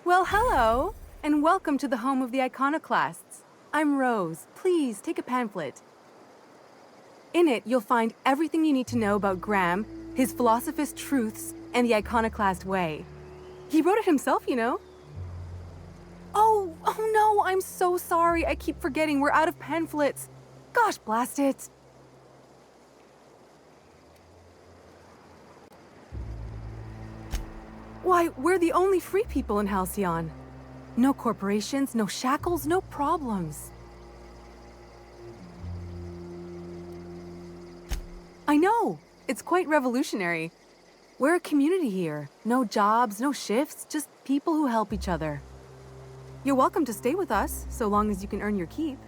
Well, hello, and welcome to the home of the Iconoclasts. I'm Rose. Please take a pamphlet. In it, you'll find everything you need to know about Graham, his philosophist truths, and the Iconoclast way. He wrote it himself, you know. Oh no, I'm so sorry. I keep forgetting we're out of pamphlets. Gosh, blast it. Why, we're the only free people in Halcyon. No corporations, no shackles, no problems. I know! It's quite revolutionary. We're a community here. No jobs, no shifts, just people who help each other. You're welcome to stay with us, so long as you can earn your keep.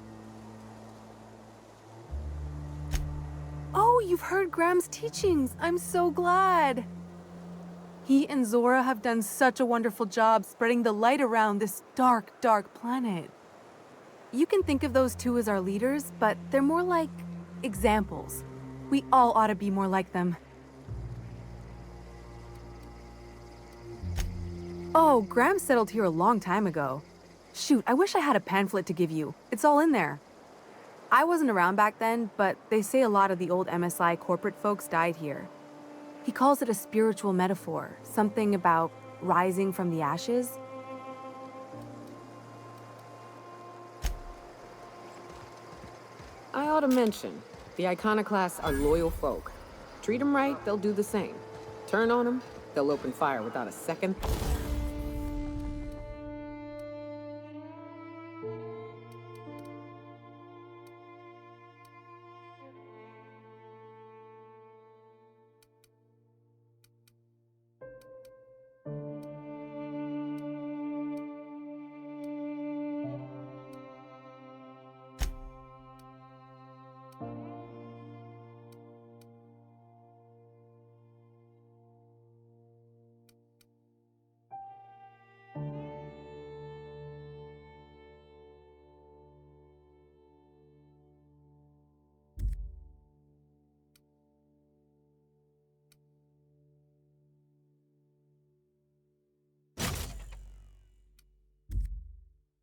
Oh, you've heard Graham's teachings. I'm so glad. He and Zora have done such a wonderful job spreading the light around this dark, dark planet. You can think of those two as our leaders, but they're more like examples. We all ought to be more like them. Oh, Graham settled here a long time ago. Shoot, I wish I had a pamphlet to give you. It's all in there. I wasn't around back then, but they say a lot of the old MSI corporate folks died here. He calls it a spiritual metaphor, something about rising from the ashes. I ought to mention, the Iconoclasts are loyal folk. Treat them right, they'll do the same. Turn on them, they'll open fire without a second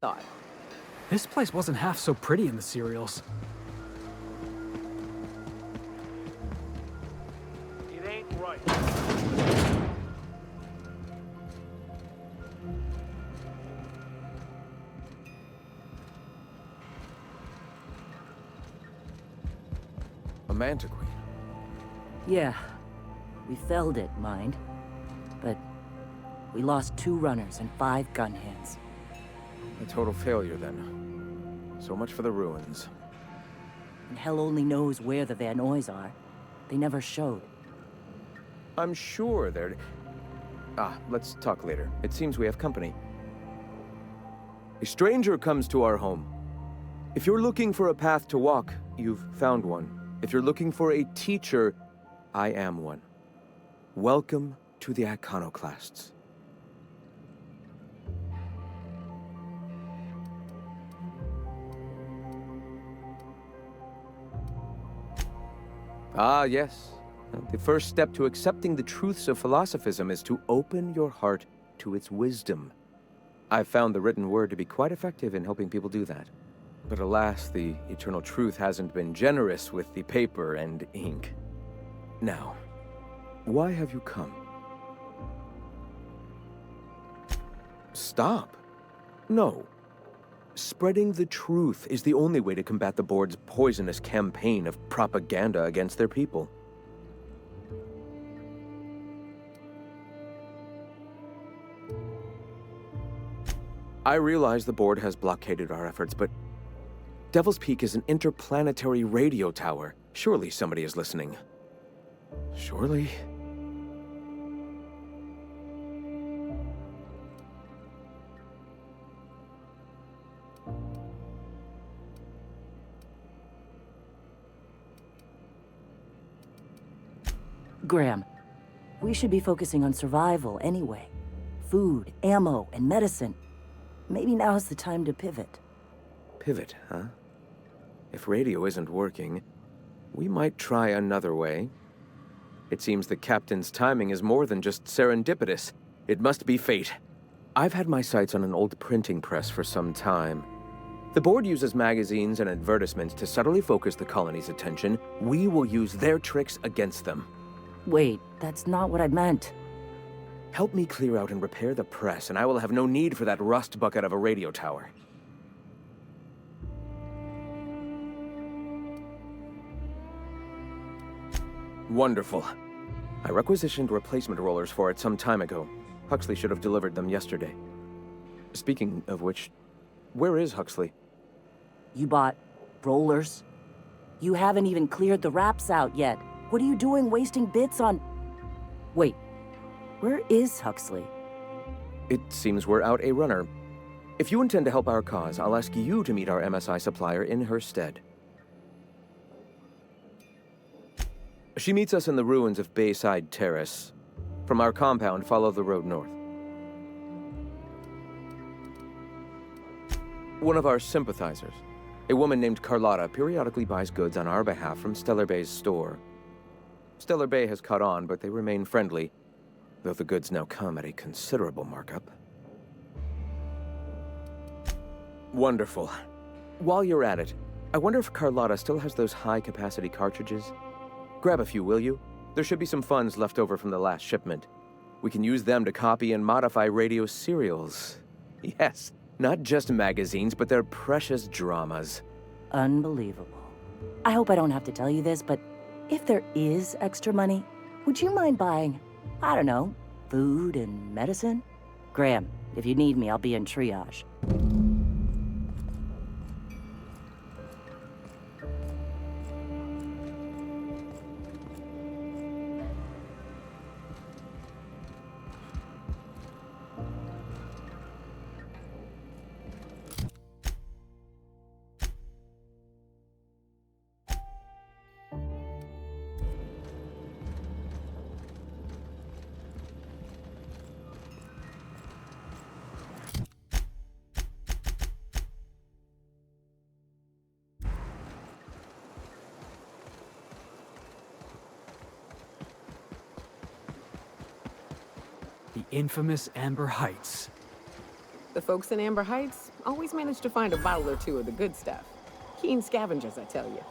thought. This place wasn't half so pretty in the serials. It ain't right. A mantiquine. Yeah. We felled it, mind. But we lost 2 runners and 5 gun hands. A total failure, then. So much for the ruins. And hell only knows where the Van Oys are. They never showed. I'm sure they're... let's talk later. It seems we have company. A stranger comes to our home. If you're looking for a path to walk, you've found one. If you're looking for a teacher, I am one. Welcome to the Iconoclasts. Ah, yes. The first step to accepting the truths of philosophism is to open your heart to its wisdom. I've found the written word to be quite effective in helping people do that. But alas, the eternal truth hasn't been generous with the paper and ink. Now, why have you come? Stop. No. Spreading the truth is the only way to combat the board's poisonous campaign of propaganda against their people. I realize the board has blockaded our efforts, but Devil's Peak is an interplanetary radio tower. Surely somebody is listening. Surely? Graham, we should be focusing on survival anyway. Food, ammo, and medicine. Maybe now's the time to pivot. Pivot, huh? If radio isn't working, we might try another way. It seems the captain's timing is more than just serendipitous. It must be fate. I've had my sights on an old printing press for some time. The board uses magazines and advertisements to subtly focus the colony's attention. We will use their tricks against them. Wait, that's not what I meant. Help me clear out and repair the press, and I will have no need for that rust bucket of a radio tower. Wonderful. I requisitioned replacement rollers for it some time ago. Huxley should have delivered them yesterday. Speaking of which, where is Huxley? You bought rollers? You haven't even cleared the wraps out yet. What are you doing wasting bits on... Wait, where is Huxley? It seems we're out a runner. If you intend to help our cause, I'll ask you to meet our MSI supplier in her stead. She meets us in the ruins of Bayside Terrace. From our compound, follow the road north. One of our sympathizers, a woman named Carlotta, periodically buys goods on our behalf from Stellar Bay's store. Stellar Bay has caught on, but they remain friendly, though the goods now come at a considerable markup. Wonderful. While you're at it, I wonder if Carlotta still has those high-capacity cartridges? Grab a few, will you? There should be some funds left over from the last shipment. We can use them to copy and modify radio serials. Yes, not just magazines, but their precious dramas. Unbelievable. I hope I don't have to tell you this, but if there is extra money, would you mind buying, I don't know, food and medicine? Graham, if you need me, I'll be in triage. The infamous Amber Heights. The folks in Amber Heights always manage to find a bottle or two of the good stuff. Keen scavengers, I tell you.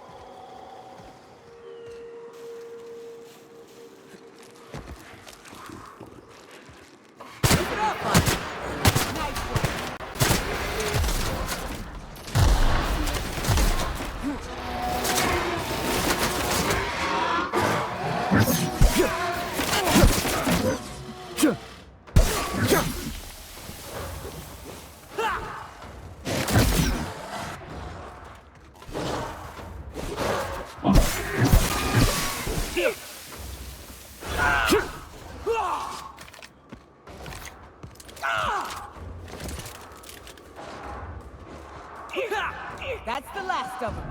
That's the last of them.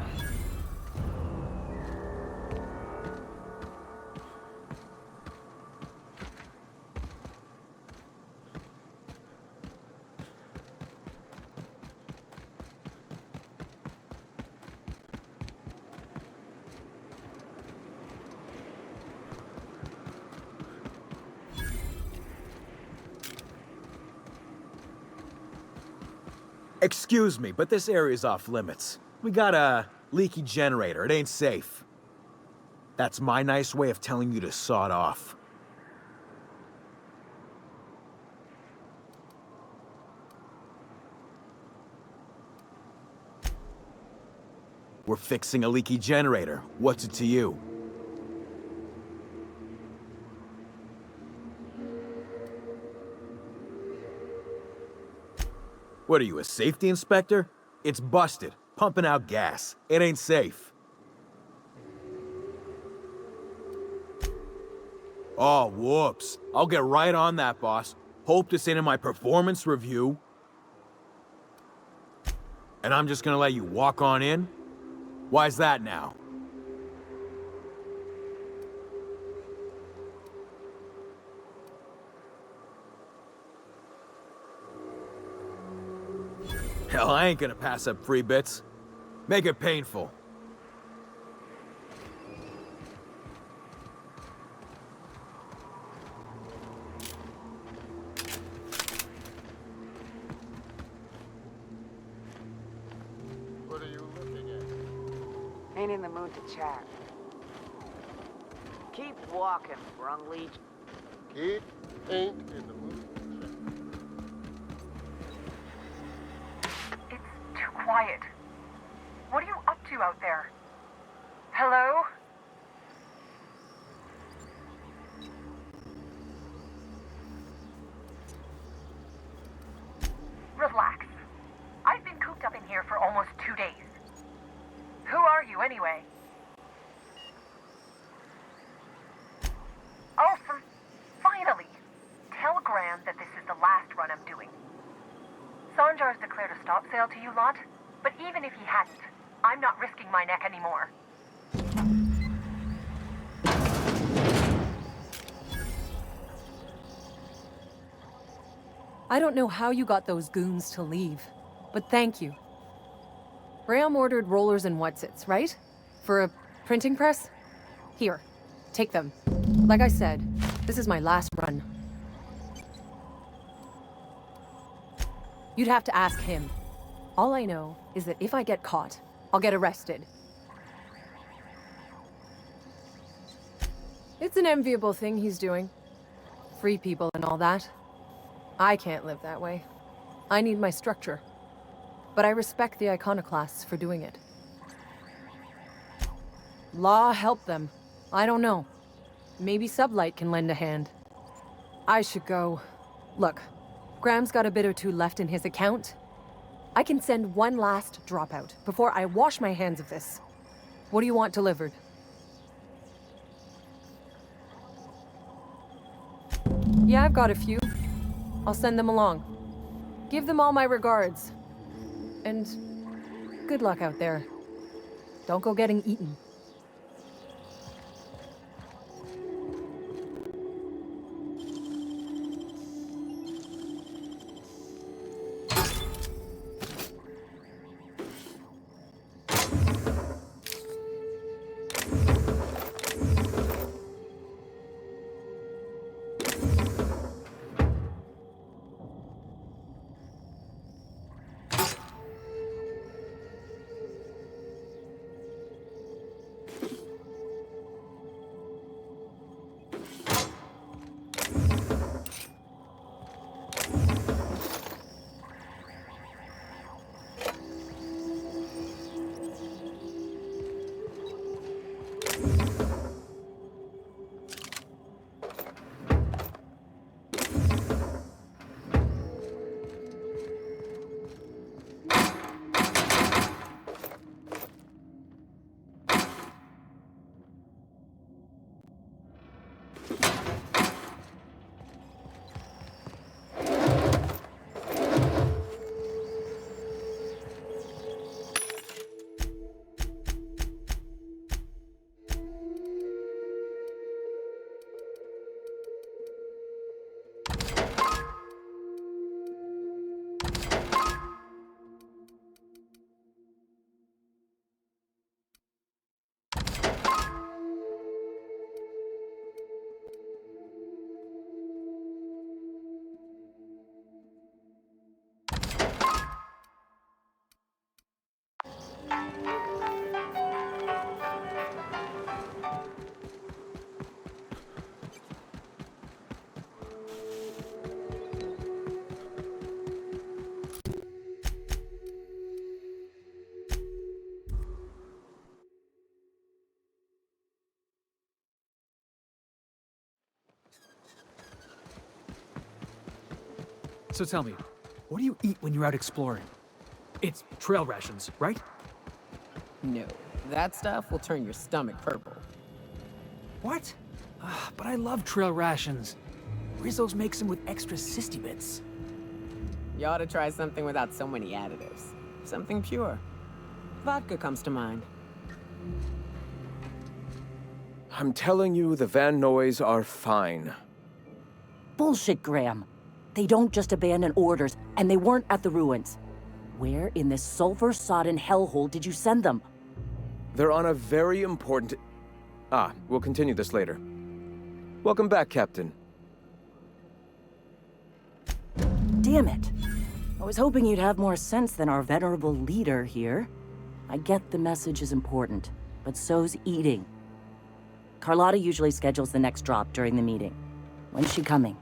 Excuse me, but this area's off limits. We got a leaky generator. It ain't safe. That's my nice way of telling you to sod off. We're fixing a leaky generator. What's it to you? What are you, a safety inspector? It's busted, pumping out gas. It ain't safe. Oh, whoops. I'll get right on that, boss. Hope this ain't in my performance review. And I'm just gonna let you walk on in? Why's that now? Hell, I ain't gonna pass up free bits. Make it painful. Ain't in the mood to chat. Keep walking, Brung Leech. Kid ain't in the mood. It's too quiet. What are you up to out there? Hello? Relax. I've been cooped up in here for almost 2 days. Who are you, anyway? Oh, finally! Tell Graham that this is the last run I'm doing. Sanjar's declared a stop sale to you lot, but even if he hadn't, I'm not risking my neck anymore. I don't know how you got those goons to leave, but thank you. Graham ordered rollers and whatsits, right? For a printing press? Here, take them. Like I said, this is my last run. You'd have to ask him. All I know is that if I get caught, I'll get arrested. It's an enviable thing he's doing. Free people and all that. I can't live that way. I need my structure. But I respect the Iconoclasts for doing it. Law help them. I don't know. Maybe Sublight can lend a hand. I should go. Look, Graham's got a bit or two left in his account. I can send one last dropout before I wash my hands of this. What do you want delivered? Yeah, I've got a few. I'll send them along. Give them all my regards. And good luck out there. Don't go getting eaten. So tell me, what do you eat when you're out exploring? It's trail rations, right? No, that stuff will turn your stomach purple. What? But I love trail rations. Rizzo's makes them with extra cysty bits. You ought to try something without so many additives. Something pure. Vodka comes to mind. I'm telling you, the Van Noys are fine. Bullshit, Graham. They don't just abandon orders, and they weren't at the ruins. Where in this sulfur-sodden hellhole did you send them? They're on a very important... we'll continue this later. Welcome back, Captain. Damn it. I was hoping you'd have more sense than our venerable leader here. I get the message is important. but so's eating. Carlotta usually schedules the next drop during the meeting. When's she coming?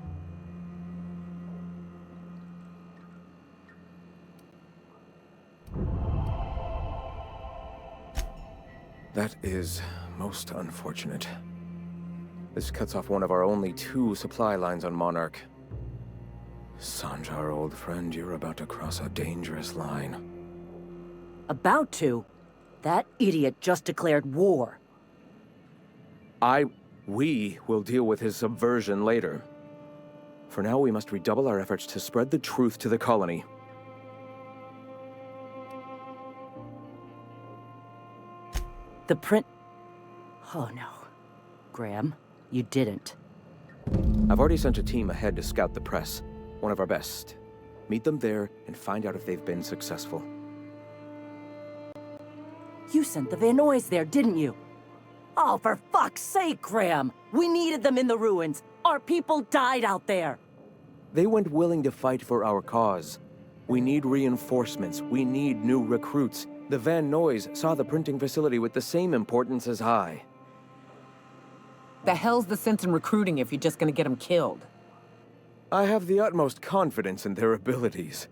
That is most unfortunate. This cuts off one of our only 2 supply lines on Monarch. Sanjar, old friend, you're about to cross a dangerous line. About to? That idiot just declared war. We will deal with his subversion later. For now, we must redouble our efforts to spread the truth to the colony. The print... Oh no. Graham, you didn't. I've already sent a team ahead to scout the press. One of our best. Meet them there and find out if they've been successful. You sent the Van Noys there, didn't you? Oh, for fuck's sake, Graham! We needed them in the ruins. Our people died out there. They went willing to fight for our cause. We need reinforcements. We need new recruits. The Van Noys saw the printing facility with the same importance as I. The hell's the sense in recruiting if you're just gonna get them killed? I have the utmost confidence in their abilities.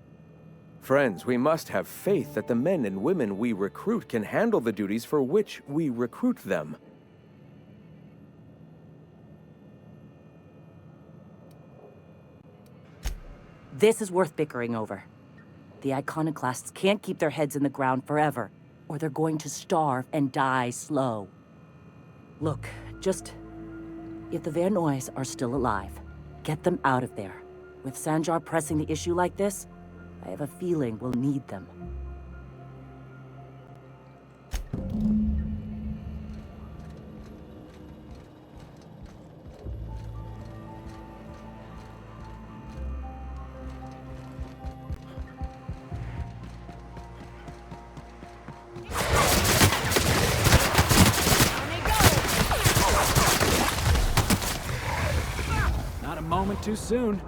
Friends, we must have faith that the men and women we recruit can handle the duties for which we recruit them. This is worth bickering over. The Iconoclasts can't keep their heads in the ground forever, or they're going to starve and die slow. Look, if the Van Noys are still alive, get them out of there. With Sanjar pressing the issue like this, I have a feeling we'll need them. Not a moment too soon.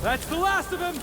That's the last of him!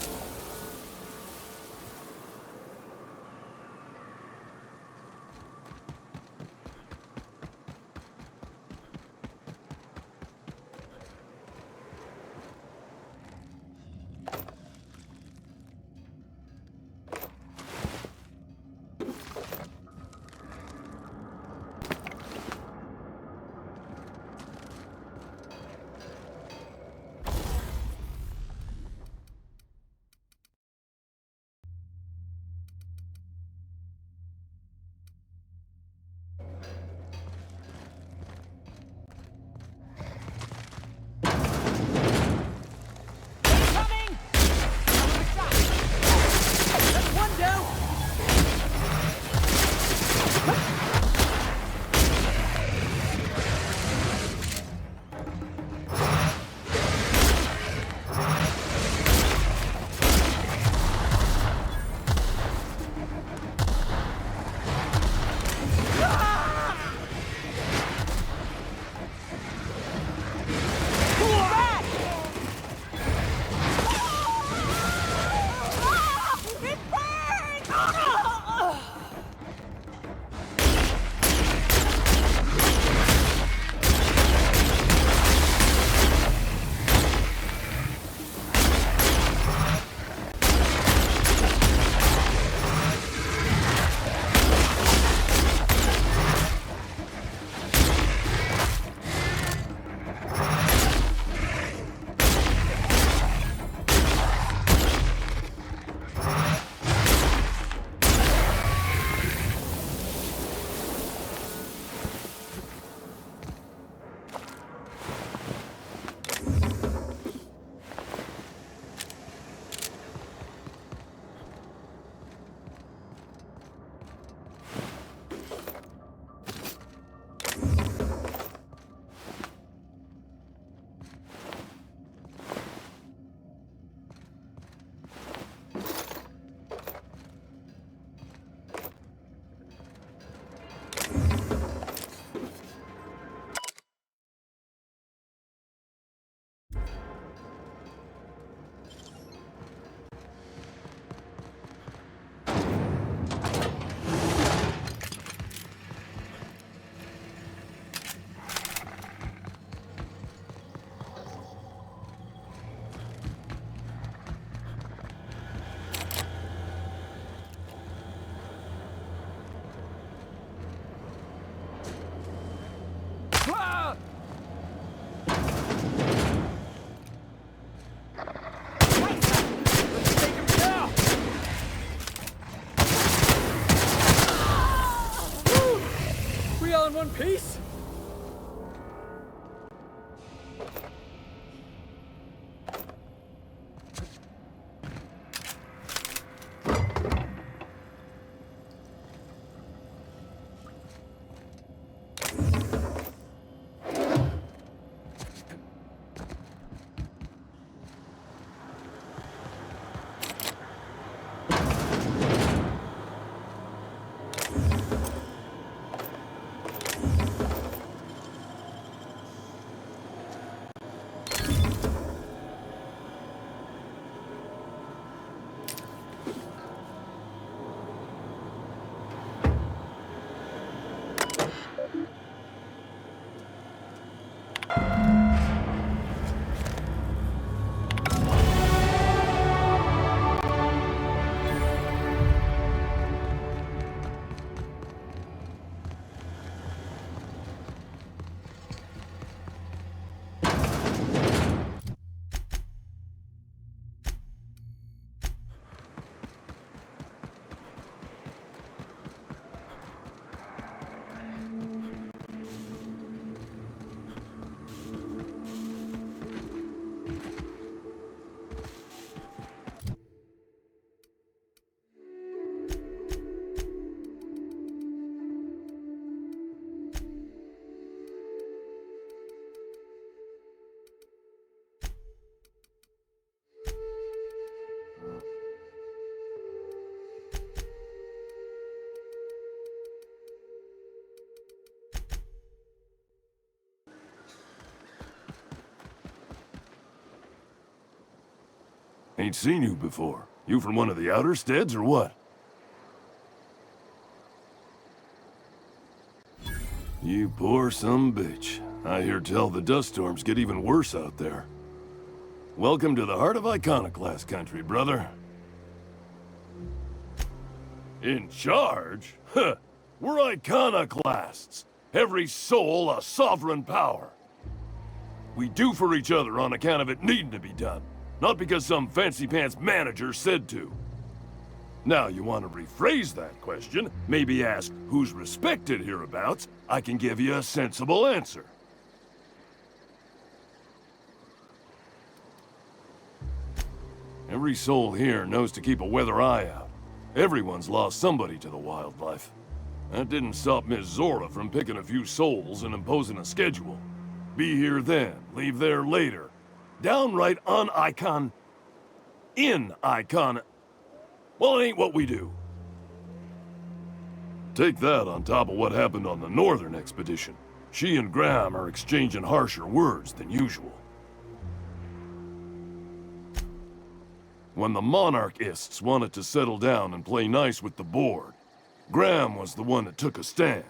in one piece? Ain't seen you before. You from one of the outer steads or what? You poor bitch. I hear tell the dust storms get even worse out there. Welcome to the heart of Iconoclast country, brother. In charge? Huh! We're Iconoclasts. Every soul a sovereign power. We do for each other on account of it needing to be done. Not because some fancy-pants manager said to. Now, you want to rephrase that question, maybe ask who's respected hereabouts, I can give you a sensible answer. Every soul here knows to keep a weather eye out. Everyone's lost somebody to the wildlife. That didn't stop Miss Zora from picking a few souls and imposing a schedule. Be here then, leave there later. Downright in Icon. Well, it ain't what we do. Take that on top of what happened on the northern expedition. She and Graham are exchanging harsher words than usual. When the monarchists wanted to settle down and play nice with the board, Graham was the one that took a stand.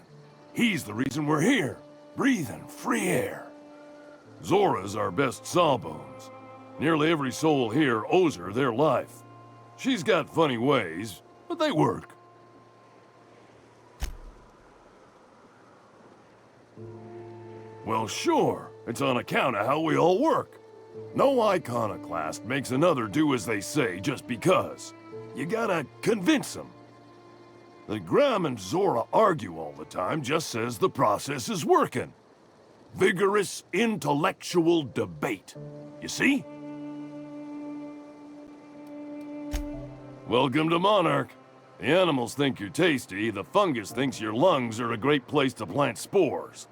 He's the reason we're here, breathing free air. Zora's our best sawbones. Nearly every soul here owes her their life. She's got funny ways, but they work. Well, sure. It's on account of how we all work. No iconoclast makes another do as they say just because. You gotta convince them. That Graham and Zora argue all the time just says the process is working. Vigorous intellectual debate. You see? Welcome to Monarch. The animals think you're tasty, the fungus thinks your lungs are a great place to plant spores.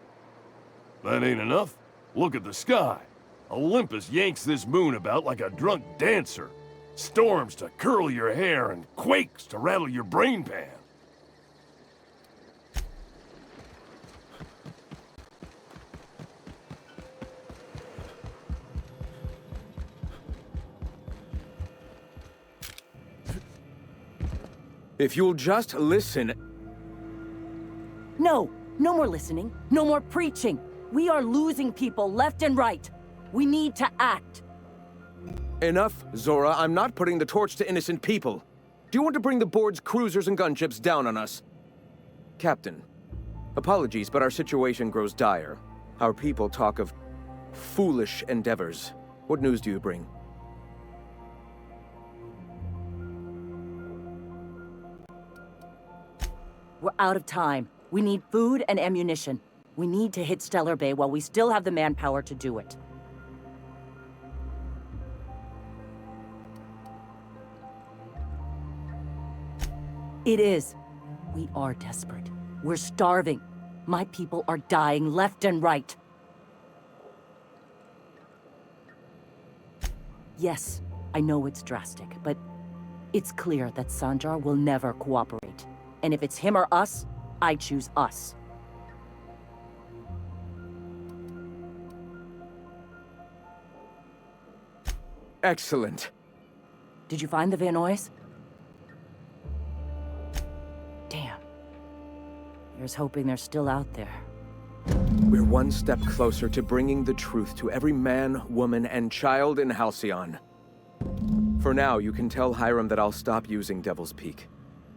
That ain't enough? Look at the sky. Olympus yanks this moon about like a drunk dancer. Storms to curl your hair and quakes to rattle your brain pan. If you'll just listen... No, no more listening, no more preaching. We are losing people left and right. We need to act. Enough, Zora. I'm not putting the torch to innocent people. Do you want to bring the board's cruisers and gunships down on us? Captain, apologies, but our situation grows dire. Our people talk of foolish endeavors. What news do you bring? We're out of time. We need food and ammunition. We need to hit Stellar Bay while we still have the manpower to do it. It is. We are desperate. We're starving. My people are dying left and right. Yes, I know it's drastic, but it's clear that Sanjar will never cooperate. And if it's him or us, I choose us. Excellent. Did you find the Vanoys? Damn. Here's hoping they're still out there. We're one step closer to bringing the truth to every man, woman, and child in Halcyon. For now, you can tell Hiram that I'll stop using Devil's Peak.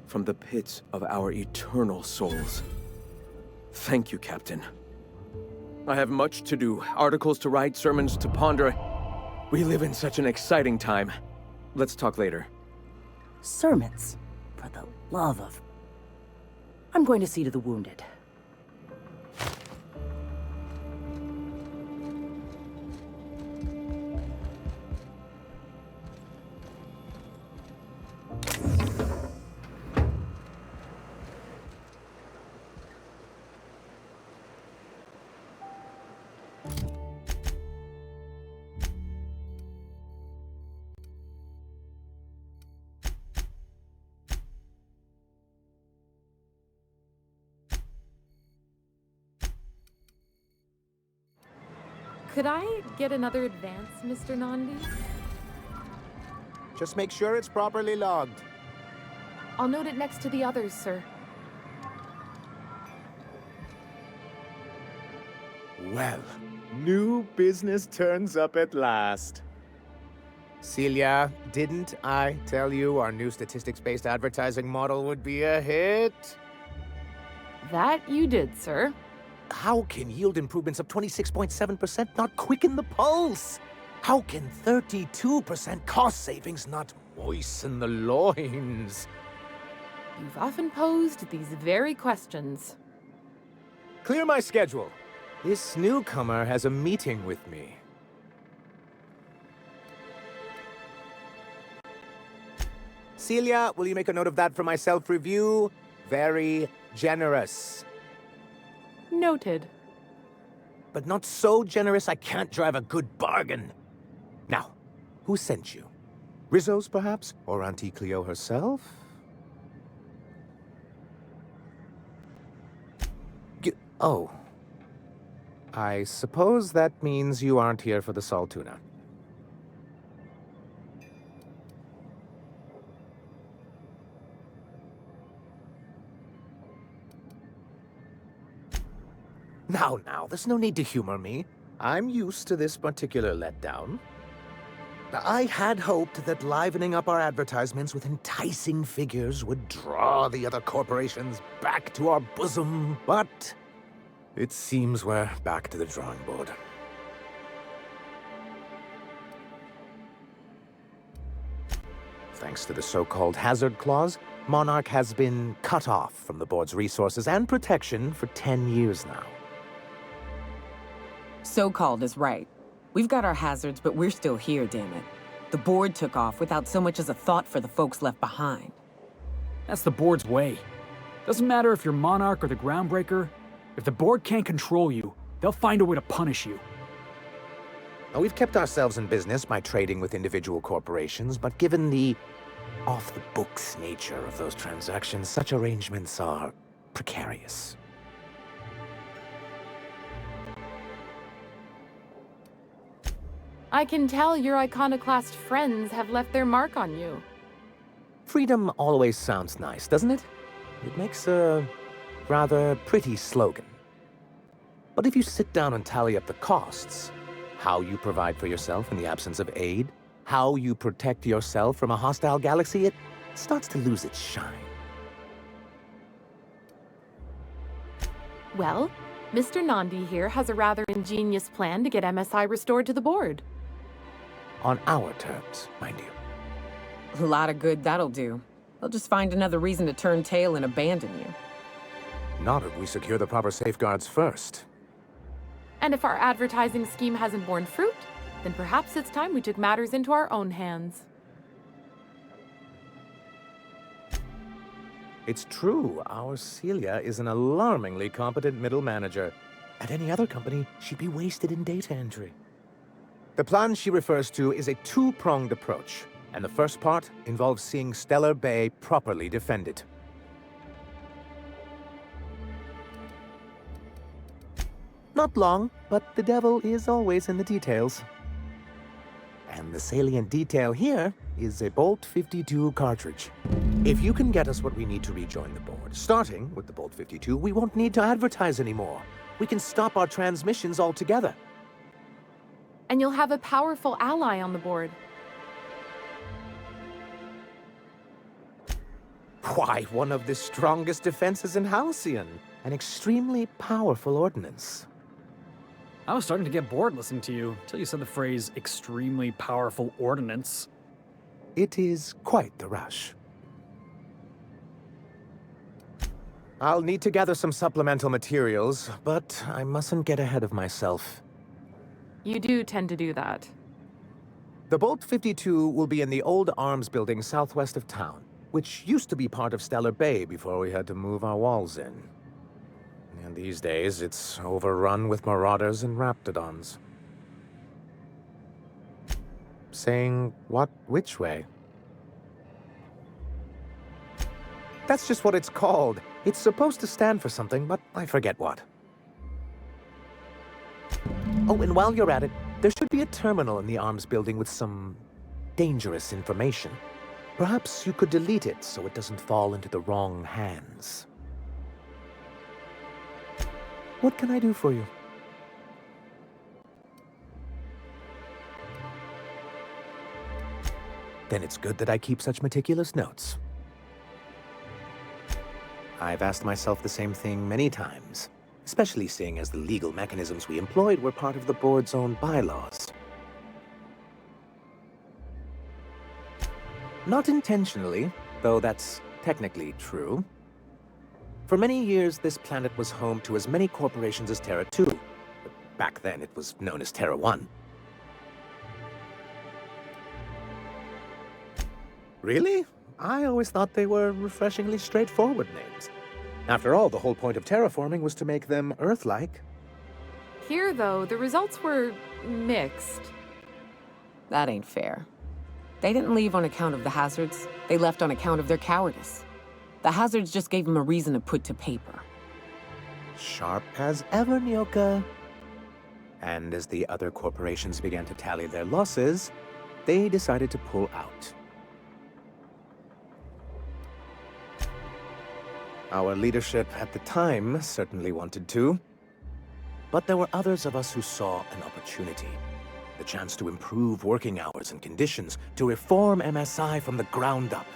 From the pits of our eternal souls. Thank you, Captain. I have much to do, articles to write, sermons to ponder. We live in such an exciting time. Let's talk later. Sermons? For the love of... I'm going to see to the wounded. Could I get another advance, Mr. Nandi? Just make sure it's properly logged. I'll note it next to the others, sir. Well, new business turns up at last. Celia, didn't I tell you our new statistics-based advertising model would be a hit? That you did, sir. How can yield improvements of 26.7% not quicken the pulse? How can 32% cost savings not moisten the loins? You've often posed these very questions. Clear my schedule. This newcomer has a meeting with me. Celia, will you make a note of that for my self-review? Very generous. Noted. But not so generous I can't drive a good bargain. Now, who sent you? Rizzo's, perhaps? Or Auntie Cleo herself? Oh. I suppose that means you aren't here for the Saltuna. Now, there's no need to humor me. I'm used to this particular letdown. I had hoped that livening up our advertisements with enticing figures would draw the other corporations back to our bosom, but it seems we're back to the drawing board. Thanks to the so-called hazard clause, Monarch has been cut off from the board's resources and protection for 10 years now. So-called is right. We've got our hazards, but we're still here, damn it. The board took off without so much as a thought for the folks left behind. That's the board's way. Doesn't matter if you're Monarch or the Groundbreaker. If the board can't control you, they'll find a way to punish you. Now, we've kept ourselves in business by trading with individual corporations, but given the off-the-books nature of those transactions, such arrangements are precarious. I can tell your Iconoclast friends have left their mark on you. Freedom always sounds nice, doesn't it? It makes a rather pretty slogan. But if you sit down and tally up the costs, how you provide for yourself in the absence of aid, how you protect yourself from a hostile galaxy, it starts to lose its shine. Well, Mr. Nandi here has a rather ingenious plan to get MSI restored to the board. On our terms, mind you. A lot of good that'll do. They'll just find another reason to turn tail and abandon you. Not if we secure the proper safeguards first. And if our advertising scheme hasn't borne fruit, then perhaps it's time we took matters into our own hands. It's true, our Celia is an alarmingly competent middle manager. At any other company, she'd be wasted in data entry. The plan she refers to is a two-pronged approach, and the first part involves seeing Stellar Bay properly defended. Not long, but the devil is always in the details. And the salient detail here is a Bolt 52 cartridge. If you can get us what we need to rejoin the board, starting with the Bolt 52, we won't need to advertise anymore. We can stop our transmissions altogether. And you'll have a powerful ally on the board. Why, one of the strongest defenses in Halcyon. An extremely powerful ordnance. I was starting to get bored listening to you until you said the phrase extremely powerful ordnance. It is quite the rush. I'll need to gather some supplemental materials, but I mustn't get ahead of myself. You do tend to do that. The Bolt 52 will be in the old arms building southwest of town, which used to be part of Stellar Bay before we had to move our walls in. And these days, it's overrun with marauders and raptidons. Saying what, which way? That's just what it's called. It's supposed to stand for something, but I forget what. Oh, and while you're at it, there should be a terminal in the arms building with some dangerous information. Perhaps you could delete it so it doesn't fall into the wrong hands. What can I do for you? Then it's good that I keep such meticulous notes. I've asked myself the same thing many times, especially seeing as the legal mechanisms we employed were part of the board's own bylaws. Not intentionally, though that's technically true. For many years, this planet was home to as many corporations as Terra 2. But back then, it was known as Terra 1. Really? I always thought they were refreshingly straightforward names. After all, the whole point of terraforming was to make them Earth-like. Here, though, the results were mixed. That ain't fair. They didn't leave on account of the hazards. They left on account of their cowardice. The hazards just gave them a reason to put to paper. Sharp as ever, Nyoka. And as the other corporations began to tally their losses, they decided to pull out. Our leadership at the time certainly wanted to. But there were others of us who saw an opportunity. The chance to improve working hours and conditions, to reform MSI from the ground up.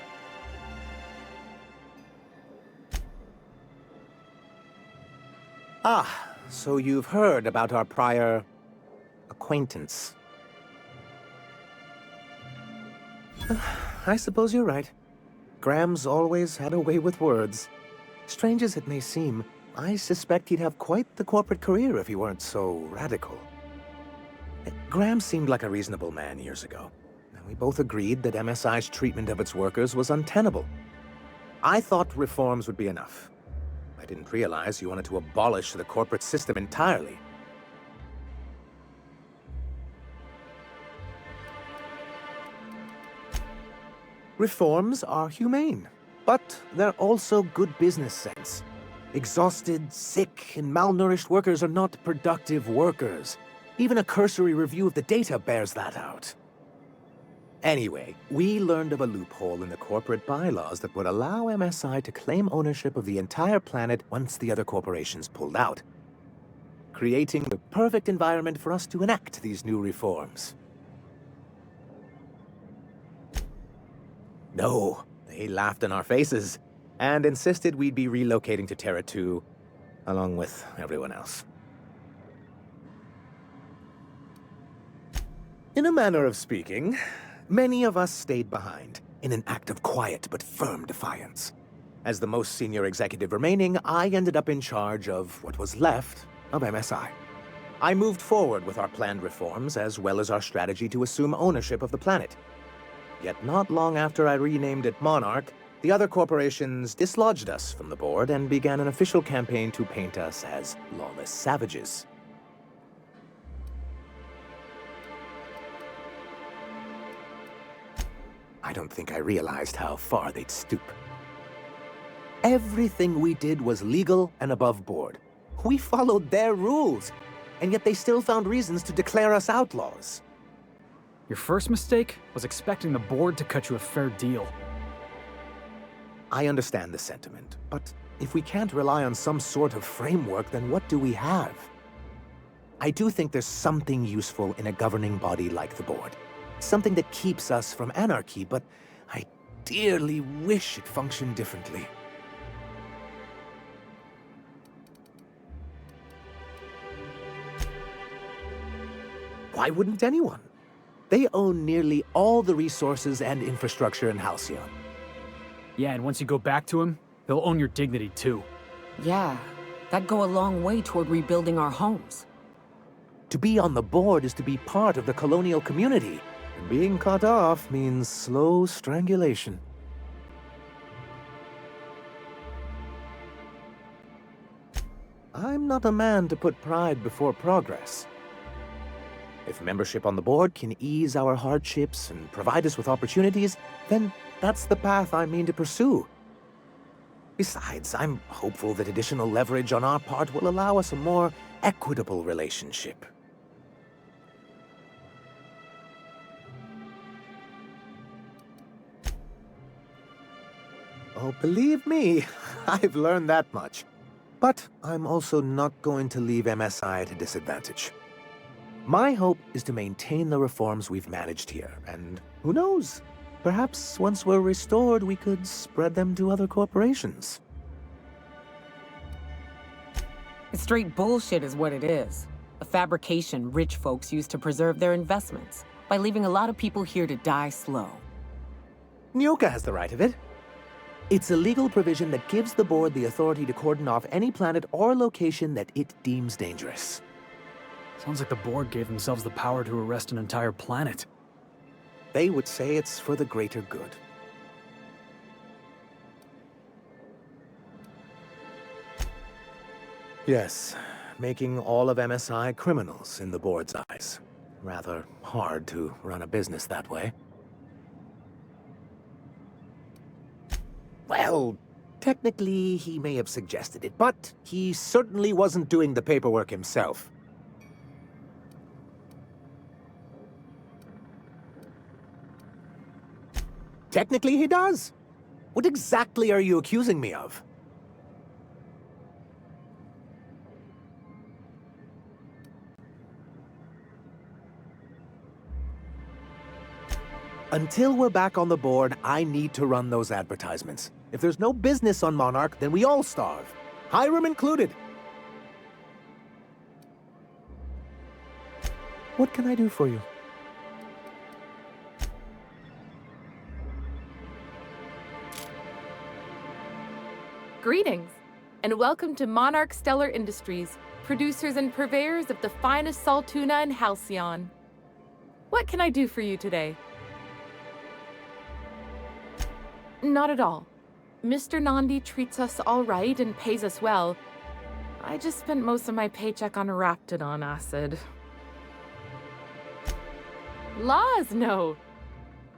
Ah, so you've heard about our prior acquaintance. I suppose you're right. Graham's always had a way with words. Strange as it may seem, I suspect he'd have quite the corporate career if he weren't so radical. Graham seemed like a reasonable man years ago, and we both agreed that MSI's treatment of its workers was untenable. I thought reforms would be enough. I didn't realize you wanted to abolish the corporate system entirely. Reforms are humane, but they're also good business sense. Exhausted, sick, and malnourished workers are not productive workers. Even a cursory review of the data bears that out. Anyway, we learned of a loophole in the corporate bylaws that would allow MSI to claim ownership of the entire planet once the other corporations pulled out, creating the perfect environment for us to enact these new reforms. No, they laughed in our faces and insisted we'd be relocating to Terra 2, along with everyone else. In a manner of speaking, many of us stayed behind in an act of quiet but firm defiance. As the most senior executive remaining, I ended up in charge of what was left of MSI. I moved forward with our planned reforms, as well as our strategy to assume ownership of the planet. Yet not long after I renamed it Monarch, the other corporations dislodged us from the board and began an official campaign to paint us as lawless savages. I don't think I realized how far they'd stoop. Everything we did was legal and above board. We followed their rules, and yet they still found reasons to declare us outlaws. Your first mistake was expecting the board to cut you a fair deal. I understand the sentiment, but if we can't rely on some sort of framework, then what do we have? I do think there's something useful in a governing body like the board. Something that keeps us from anarchy, but I dearly wish it functioned differently. Why wouldn't anyone? They own nearly all the resources and infrastructure in Halcyon. Yeah, and once you go back to him, they'll own your dignity too. Yeah, that'd go a long way toward rebuilding our homes. To be on the board is to be part of the colonial community, and being cut off means slow strangulation. I'm not a man to put pride before progress. If membership on the board can ease our hardships and provide us with opportunities, then that's the path I mean to pursue. Besides, I'm hopeful that additional leverage on our part will allow us a more equitable relationship. Oh, believe me, I've learned that much. But I'm also not going to leave MSI at a disadvantage. My hope is to maintain the reforms we've managed here, and who knows? Perhaps once we're restored, we could spread them to other corporations. It's straight bullshit is what it is. A fabrication rich folks use to preserve their investments, by leaving a lot of people here to die slow. Nyoka has the right of it. It's a legal provision that gives the board the authority to cordon off any planet or location that it deems dangerous. Sounds like the board gave themselves the power to arrest an entire planet. They would say it's for the greater good. Yes, making all of MSI criminals in the board's eyes. Rather hard to run a business that way. Well, technically he may have suggested it, but he certainly wasn't doing the paperwork himself. Technically, he does. What exactly are you accusing me of? Until we're back on the board, I need to run those advertisements. If there's no business on Monarch, then we all starve. Hiram included. What can I do for you? Greetings, and welcome to Monarch Stellar Industries, producers and purveyors of the finest salt tuna in Halcyon. What can I do for you today? Not at all. Mr. Nandi treats us all right and pays us well. I just spent most of my paycheck on Raptidon acid. Laws, no.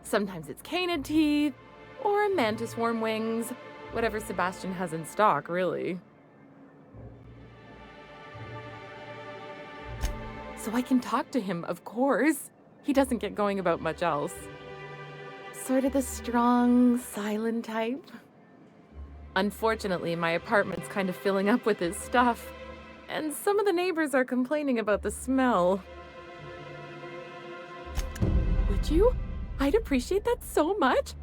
Sometimes it's canid teeth, or mantis worm wings. Whatever Sebastian has in stock, really. So I can talk to him, of course. He doesn't get going about much else. Sort of the strong, silent type. Unfortunately, my apartment's kind of filling up with his stuff, and some of the neighbors are complaining about the smell. Would you? I'd appreciate that so much.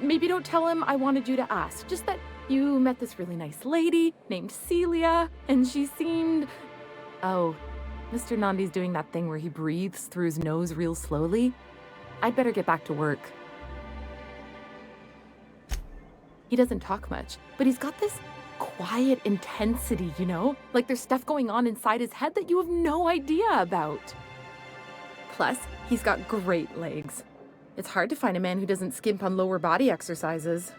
Maybe don't tell him I wanted you to ask. Just that you met this really nice lady named Celia, and she seemed... Oh, Mr. Nandi's doing that thing where he breathes through his nose real slowly. I'd better get back to work. He doesn't talk much, but he's got this quiet intensity, you know? Like there's stuff going on inside his head that you have no idea about. Plus, he's got great legs. It's hard to find a man who doesn't skimp on lower body exercises.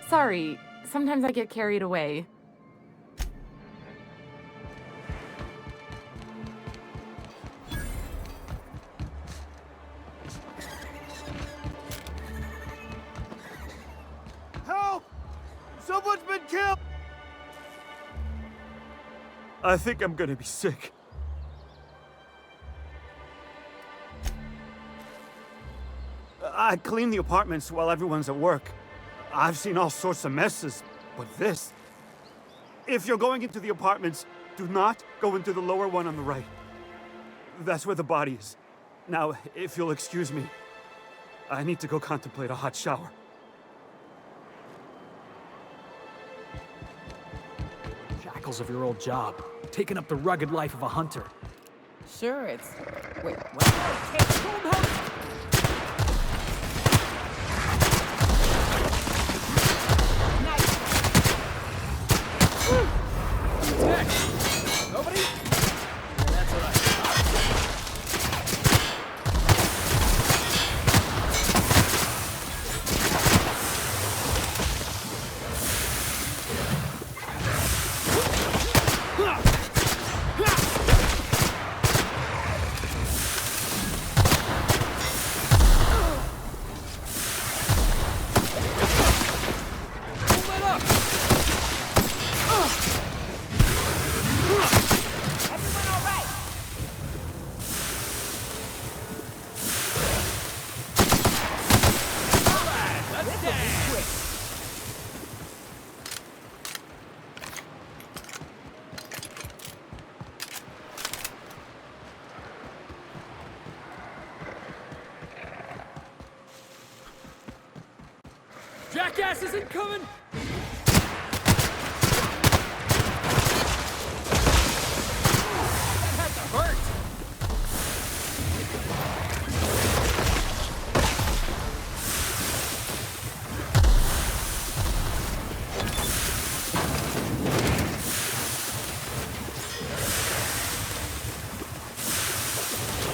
Sorry, sometimes I get carried away. Help! Someone's been killed! I think I'm gonna be sick. I clean the apartments while everyone's at work. I've seen all sorts of messes, but this... If you're going into the apartments, do not go into the lower one on the right. That's where the body is. Now, if you'll excuse me, I need to go contemplate a hot shower. Shackles of your old job, taking up the rugged life of a hunter. Sure, it's... Wait, what? Nobody? Yeah, that's all right. Jackass isn't coming! That had to hurt!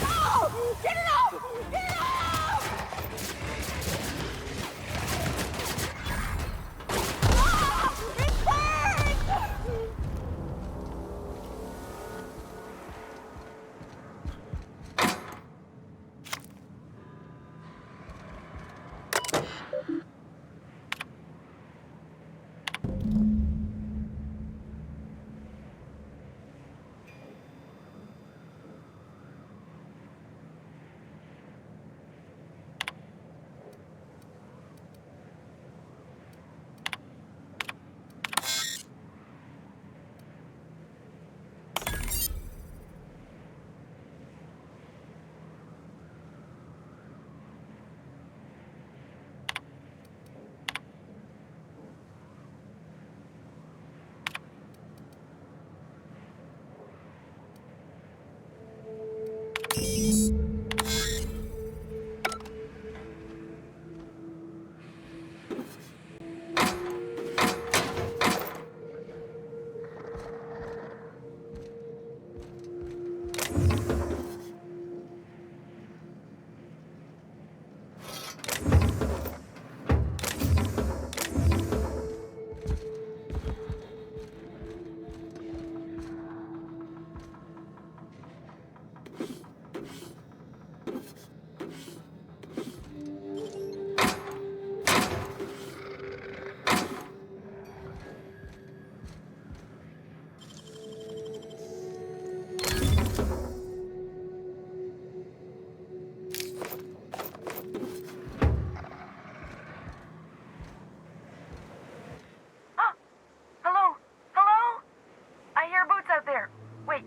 No! Get it off! Get it off!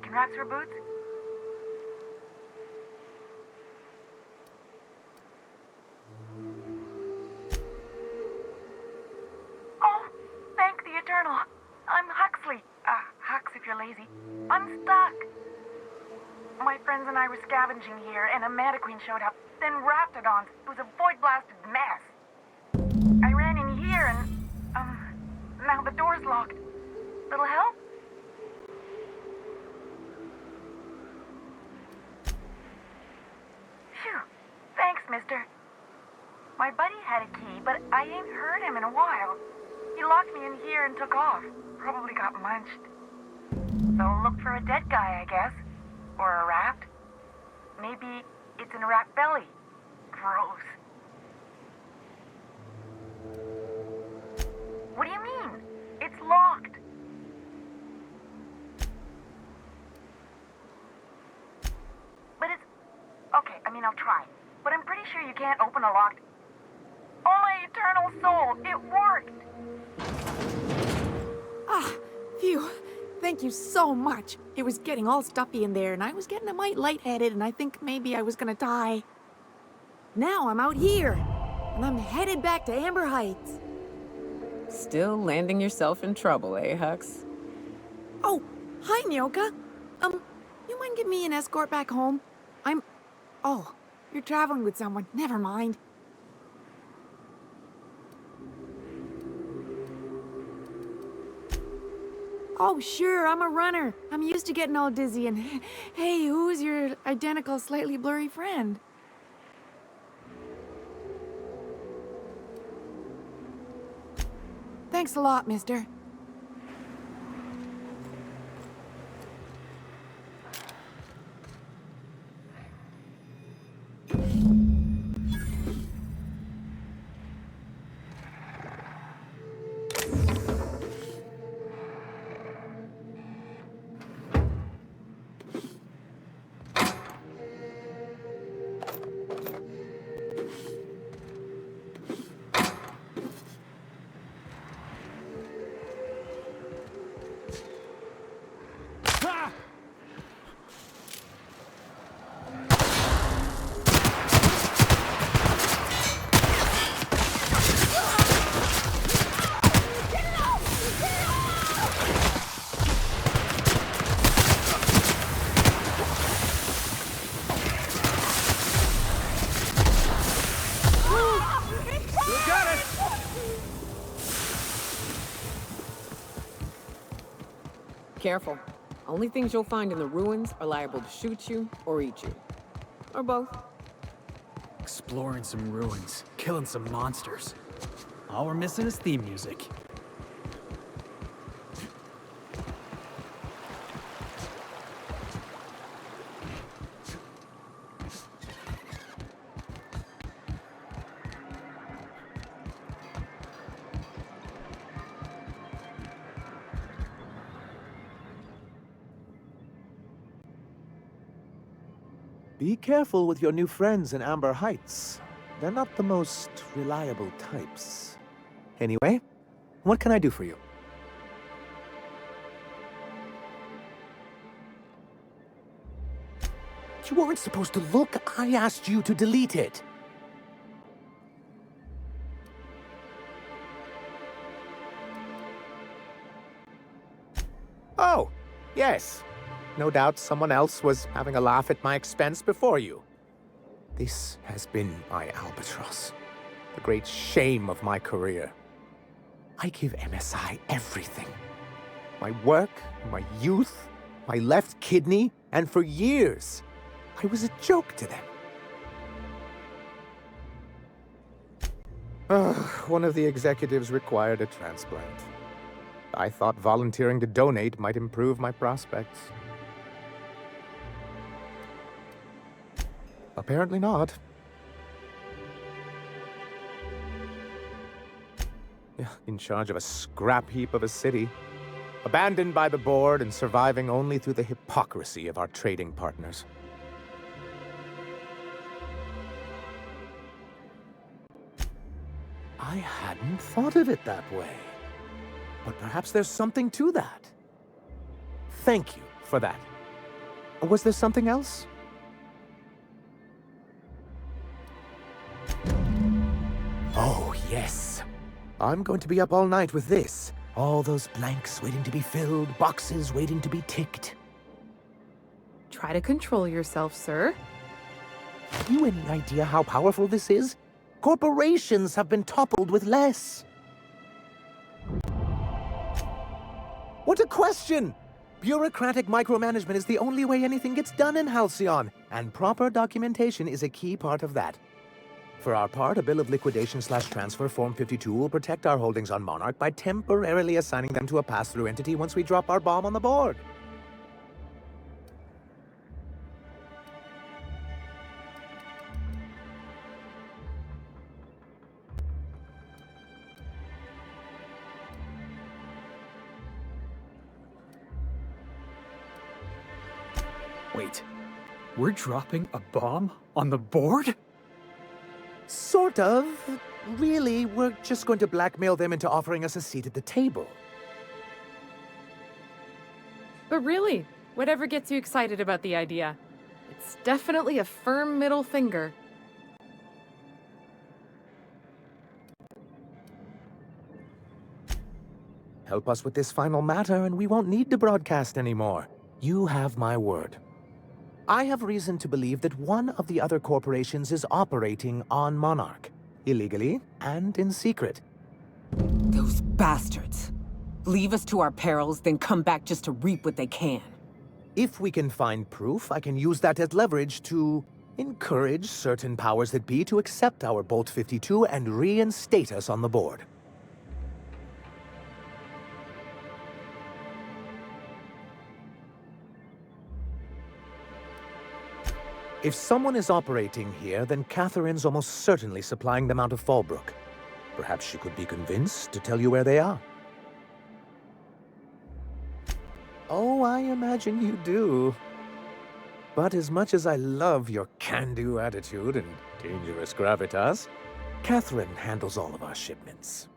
Perhaps for boots? Oh, thank the Eternal. I'm Huxley. Hux if you're lazy. I'm stuck. My friends and I were scavenging here, and a Meta Queen showed up. Then Raptidons. It was a void-blasted mess. I ran in here and, now the door's locked. Little help? Phew. Thanks, mister. My buddy had a key, but I ain't heard him in a while. He locked me in here and took off. Probably got munched. So look for a dead guy, I guess. Or a rat. Maybe it's in a rat belly. Gross. What do you mean? It's locked. But it's... Okay, I mean, I'll try. But I'm pretty sure you can't open a locked... Oh, my eternal soul! It worked! Ah, phew. Thank you so much. It was getting all stuffy in there, and I was getting a mite lightheaded, and I think maybe I was gonna die. Now I'm out here, and I'm headed back to Amber Heights. Still landing yourself in trouble, eh, Hux? Oh, hi, Nyoka. You mind giving me an escort back home? Oh, you're traveling with someone. Never mind. Oh, sure, I'm a runner. I'm used to getting all dizzy and... Hey, who's your identical, slightly blurry friend? Thanks a lot, mister. Careful. Only things you'll find in the ruins are liable to shoot you or eat you. Or both. Exploring some ruins, killing some monsters. All we're missing is theme music. Be careful with your new friends in Amber Heights. They're not the most reliable types. Anyway, what can I do for you? You weren't supposed to look. I asked you to delete it. Oh, yes. No doubt someone else was having a laugh at my expense before you. This has been my albatross, the great shame of my career. I give MSI everything. My work, my youth, my left kidney, and for years, I was a joke to them. One of the executives required a transplant. I thought volunteering to donate might improve my prospects. Apparently not. In charge of a scrap heap of a city, abandoned by the board and surviving only through the hypocrisy of our trading partners. I hadn't thought of it that way. But perhaps there's something to that. Thank you for that. Was there something else? Oh, yes. I'm going to be up all night with this. All those blanks waiting to be filled, boxes waiting to be ticked. Try to control yourself, sir. Have you any idea how powerful this is? Corporations have been toppled with less. What a question! Bureaucratic micromanagement is the only way anything gets done in Halcyon, and proper documentation is a key part of that. For our part, a bill of liquidation/transfer Form 52 will protect our holdings on Monarch by temporarily assigning them to a pass-through entity once we drop our bomb on the board. Wait, we're dropping a bomb on the board? Sort of. Really, we're just going to blackmail them into offering us a seat at the table. But really, whatever gets you excited about the idea, it's definitely a firm middle finger. Help us with this final matter and we won't need to broadcast anymore. You have my word. I have reason to believe that one of the other corporations is operating on Monarch, illegally and in secret. Those bastards. Leave us to our perils, then come back just to reap what they can. If we can find proof, I can use that as leverage to encourage certain powers that be to accept our Bolt 52 and reinstate us on the board. If someone is operating here, then Catherine's almost certainly supplying them out of Fallbrook. Perhaps she could be convinced to tell you where they are. Oh, I imagine you do. But as much as I love your can-do attitude and dangerous gravitas, Catherine handles all of our shipments.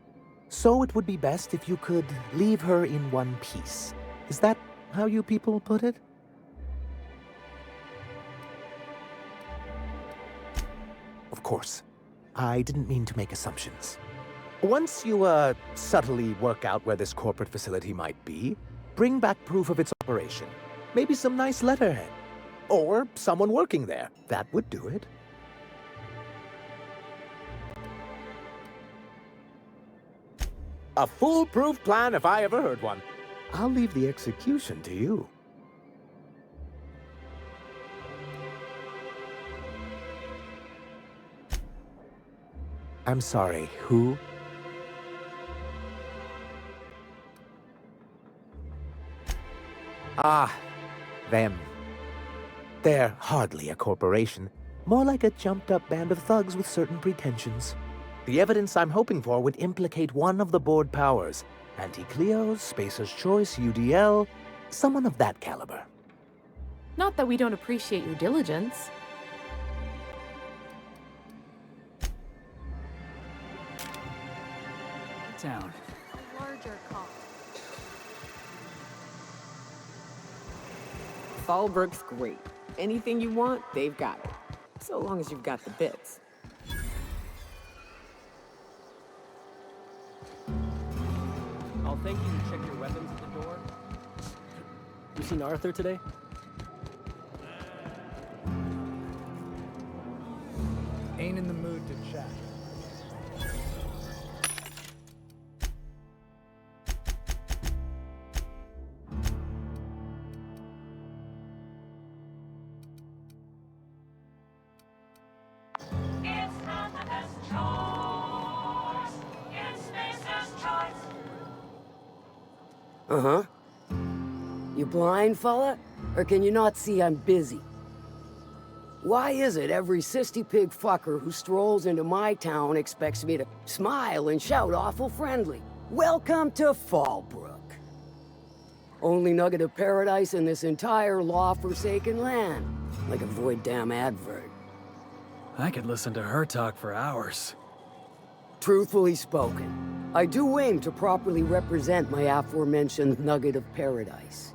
So it would be best if you could leave her in one piece. Is that how you people put it? Of course. I didn't mean to make assumptions. Once you, subtly work out where this corporate facility might be, bring back proof of its operation. Maybe some nice letterhead. Or someone working there. That would do it. A foolproof plan if I ever heard one. I'll leave the execution to you. I'm sorry, who? Ah, them. They're hardly a corporation. More like a jumped-up band of thugs with certain pretensions. The evidence I'm hoping for would implicate one of the board powers. Anti-Cleos, Spacer's Choice, UDL, someone of that caliber. Not that we don't appreciate your diligence. Down. A larger cop. Fallbrook's great. Anything you want, they've got it. So long as you've got the bits. I'll thank you to check your weapons at the door. You seen Arthur today? Ain't in the mood to chat. Uh-huh. You blind, fella? Or can you not see I'm busy? Why is it every sissy pig fucker who strolls into my town expects me to smile and shout awful friendly? Welcome to Fallbrook. Only nugget of paradise in this entire law-forsaken land. Like a void damn advert. I could listen to her talk for hours. Truthfully spoken, I do aim to properly represent my aforementioned nugget of paradise.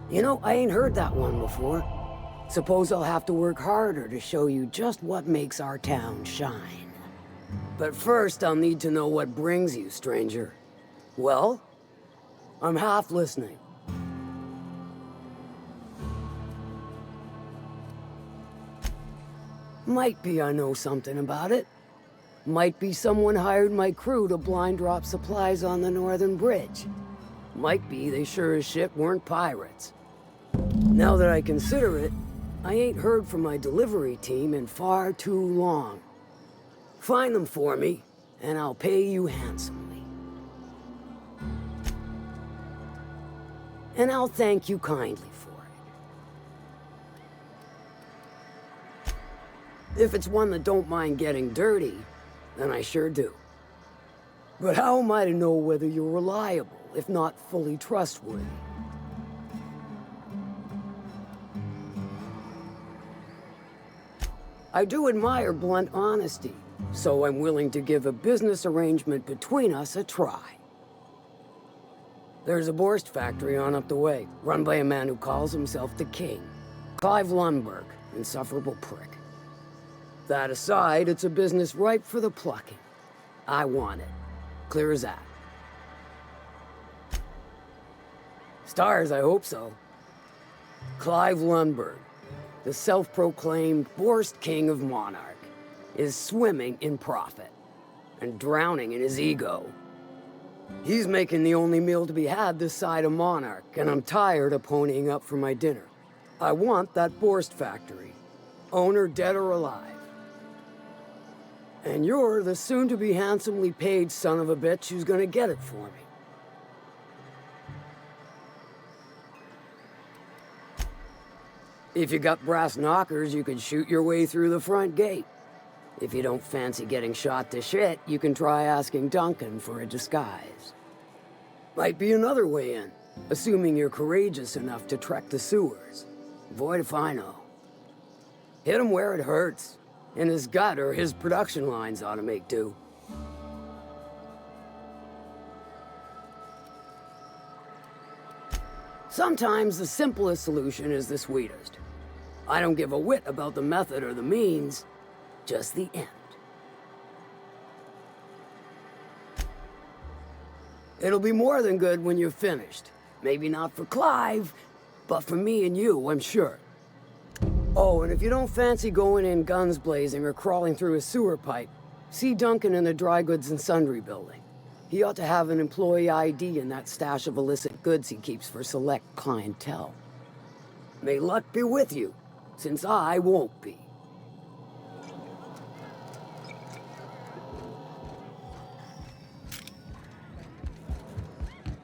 You know, I ain't heard that one before. Suppose I'll have to work harder to show you just what makes our town shine. But first, I'll need to know what brings you, stranger. Well, I'm half listening. Might be I know something about it. Might be someone hired my crew to blind drop supplies on the Northern Bridge. Might be they sure as shit weren't pirates. Now that I consider it, I ain't heard from my delivery team in far too long. Find them for me, and I'll pay you handsomely. And I'll thank you kindly for it. If it's one that don't mind getting dirty, then I sure do. But how am I to know whether you're reliable, if not fully trustworthy? I do admire blunt honesty, so I'm willing to give a business arrangement between us a try. There's a Borst factory on up the way, run by a man who calls himself the King. Clive Lundberg, insufferable prick. That aside, it's a business ripe for the plucking. I want it. Clear as that. Stars, I hope so. Clive Lundberg, the self-proclaimed Borst King of Monarch, is swimming in profit and drowning in his ego. He's making the only meal to be had this side of Monarch, and I'm tired of ponying up for my dinner. I want that Borst factory, owner dead or alive. And you're the soon-to-be handsomely paid son of a bitch who's gonna get it for me. If you got brass knockers, you can shoot your way through the front gate. If you don't fancy getting shot to shit, you can try asking Duncan for a disguise. Might be another way in, assuming you're courageous enough to trek the sewers. Void if I know. Hit him where it hurts. In his gut or his production lines ought to make do. Sometimes the simplest solution is the sweetest. I don't give a whit about the method or the means, just the end. It'll be more than good when you're finished. Maybe not for Clive, but for me and you, I'm sure. Oh, and if you don't fancy going in guns blazing or crawling through a sewer pipe, see Duncan in the dry goods and sundry building. He ought to have an employee ID in that stash of illicit goods he keeps for select clientele. May luck be with you, since I won't be.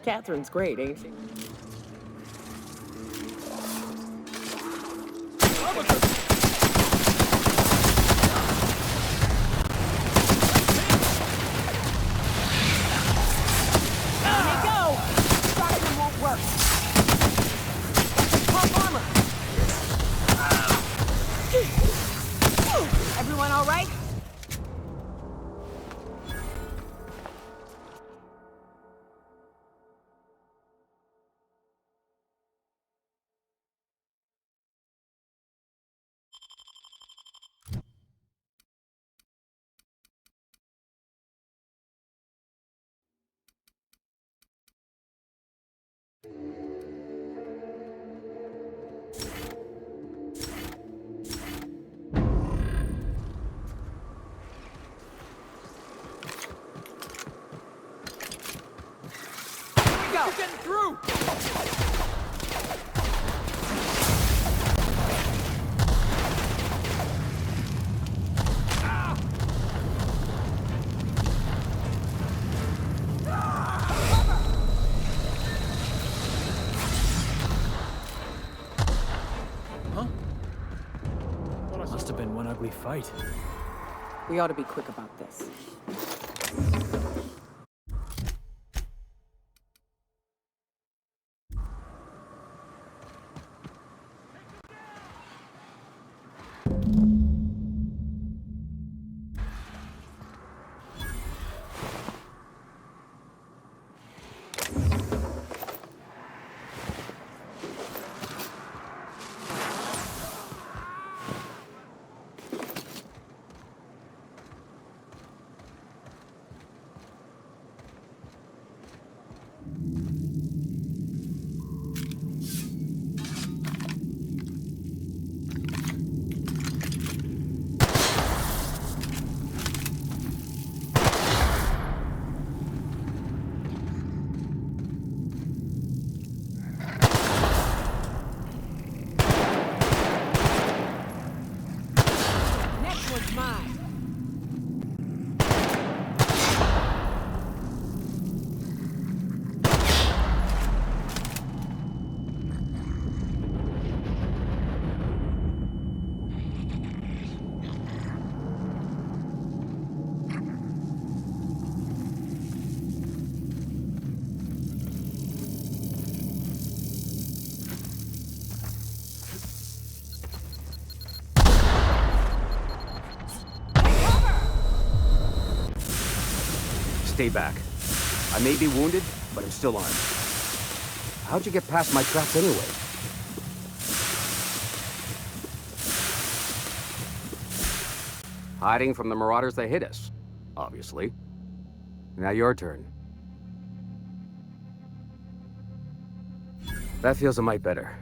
Catherine's great, ain't she? Everyone all right? You're getting through! Huh? Must have been one ugly fight. We ought to be quick about this. stay back. I may be wounded, but I'm still armed. How'd you get past my traps anyway? Hiding from the marauders that hit us, obviously. Now your turn. That feels a mite better.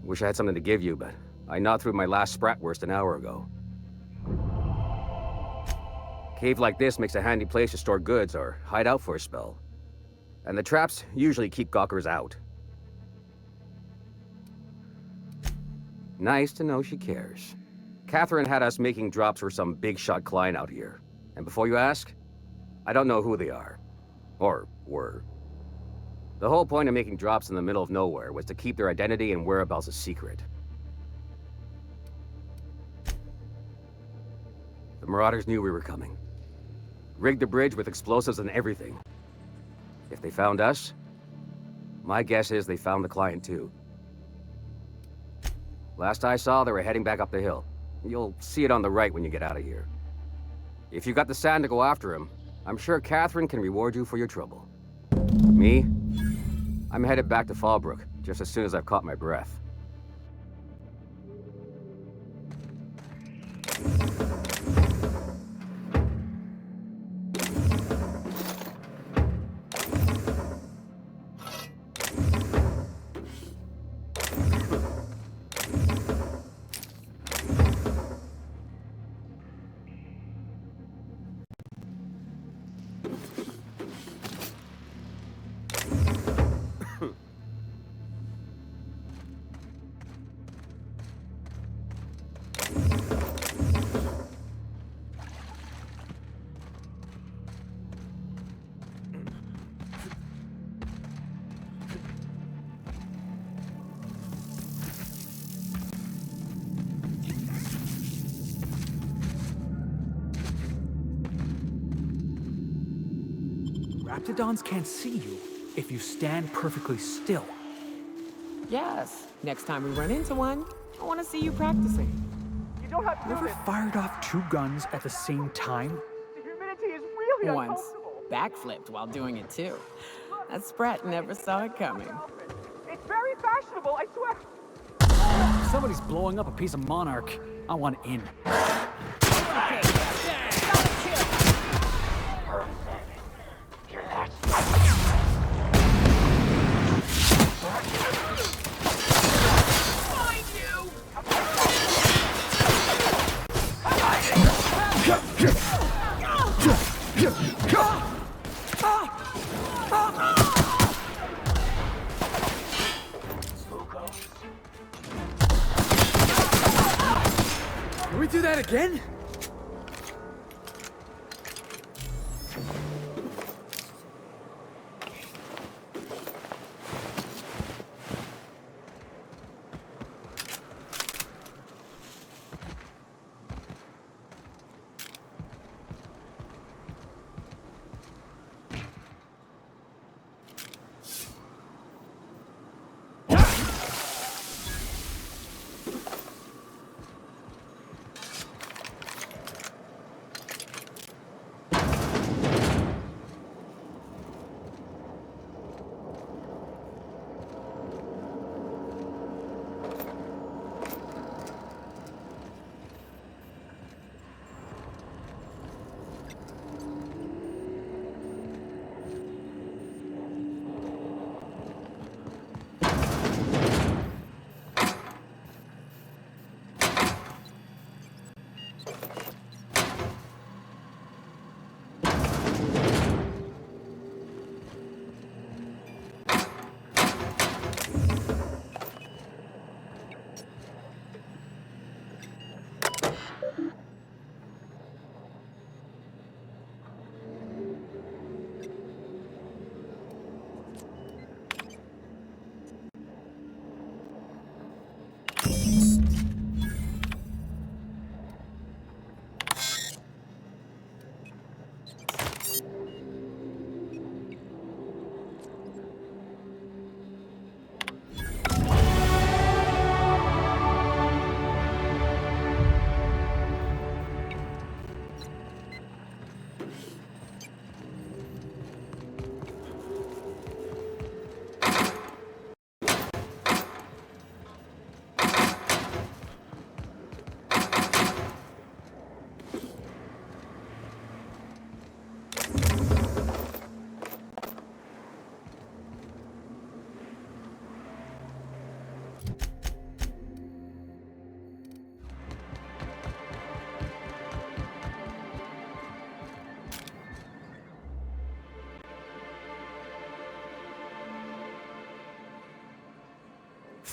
Wish I had something to give you, but I gnawed through my last Spratwurst an hour ago. Cave like this makes a handy place to store goods or hide out for a spell. And the traps usually keep gawkers out. Nice to know she cares. Catherine had us making drops for some big-shot client out here. And before you ask, I don't know who they are. Or were. The whole point of making drops in the middle of nowhere was to keep their identity and whereabouts a secret. The Marauders knew we were coming. Rigged the bridge with explosives and everything. If they found us, my guess is they found the client too. Last I saw, they were heading back up the hill. You'll see it on the right when you get out of here. If you got the sand to go after him, I'm sure Catherine can reward you for your trouble. Me? I'm headed back to Fallbrook, just as soon as I've caught my breath. Raptidons can't see you if you stand perfectly still. Yes. Next time we run into one, I want to see you practicing. You don't have to You do ever this. fired off 2 guns at the same time? The humidity is really Once. uncomfortable. Backflipped while doing it too. That Sprat never saw it coming. It's very fashionable, I swear. If somebody's blowing up a piece of Monarch, I want in. Can we do that again?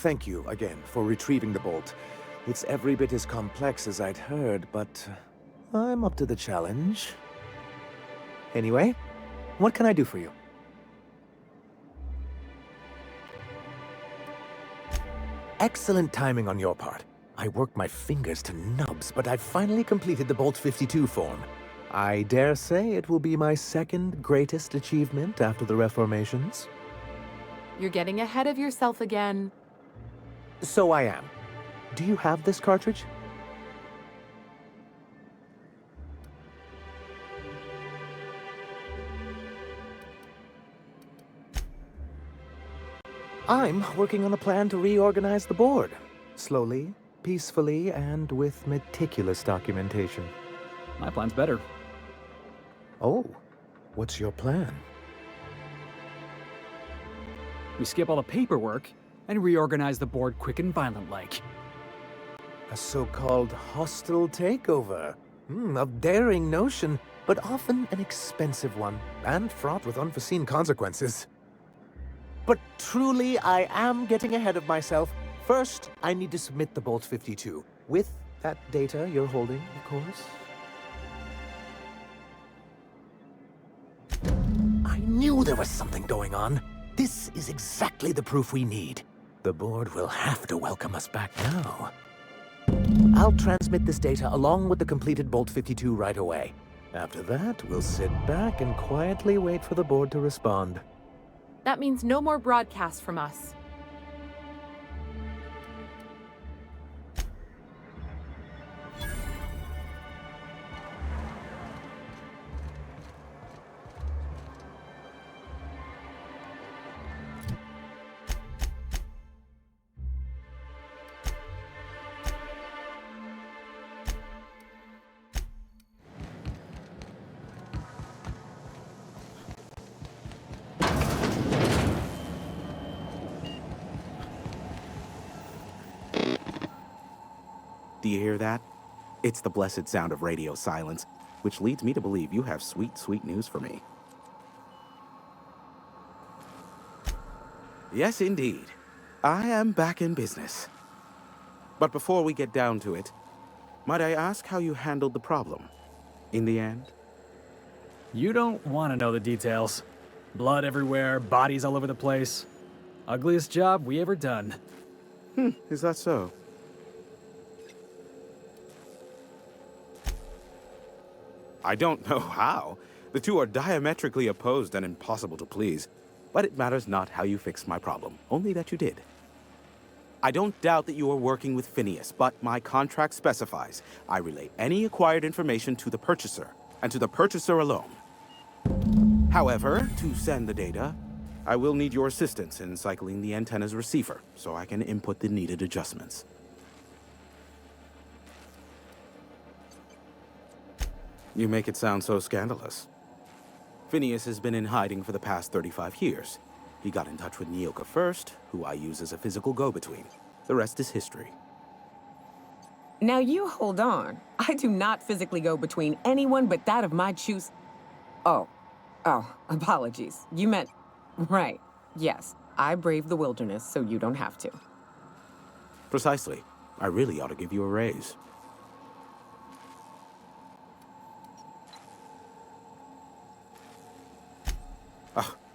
thank you again for retrieving the bolt. It's every bit as complex as I'd heard, but I'm up to the challenge. Anyway, what can I do for you? Excellent timing on your part. I worked my fingers to nubs, but I've finally completed the Bolt 52 form. I dare say it will be my second greatest achievement after the Reformations. You're getting ahead of yourself again. So I am. Do you have this cartridge? I'm working on a plan to reorganize the board. Slowly, peacefully, and with meticulous documentation. My plan's better. Oh, what's your plan? We skip all the paperwork and reorganize the board quick and violent-like. A so-called hostile takeover. A daring notion, but often an expensive one, and fraught with unforeseen consequences. But truly, I am getting ahead of myself. First, I need to submit the Bolt 52, with that data you're holding, of course. I knew there was something going on. This is exactly the proof we need. The board will have to welcome us back now. I'll transmit this data along with the completed Bolt 52 right away. After that, we'll sit back and quietly wait for the board to respond. That means no more broadcasts from us. Do you hear that? It's the blessed sound of radio silence, which leads me to believe you have sweet, sweet news for me. Yes, indeed. I am back in business. But before we get down to it, might I ask how you handled the problem in the end? You don't want to know the details. Blood everywhere, bodies all over the place. Ugliest job we ever done. Is that so? I don't know how. The two are diametrically opposed and impossible to please. But it matters not how you fixed my problem, only that you did. I don't doubt that you are working with Phineas, but my contract specifies I relay any acquired information to the purchaser, and to the purchaser alone. However, to send the data, I will need your assistance in cycling the antenna's receiver, so I can input the needed adjustments. You make it sound so scandalous. Phineas has been in hiding for the past 35 years. He got in touch with Nyoka first, who I use as a physical go-between. The rest is history. Now you hold on. I do not physically go between anyone but that of my choose. Oh, apologies. You meant, right. Yes, I braved the wilderness, so you don't have to. Precisely. I really ought to give you a raise.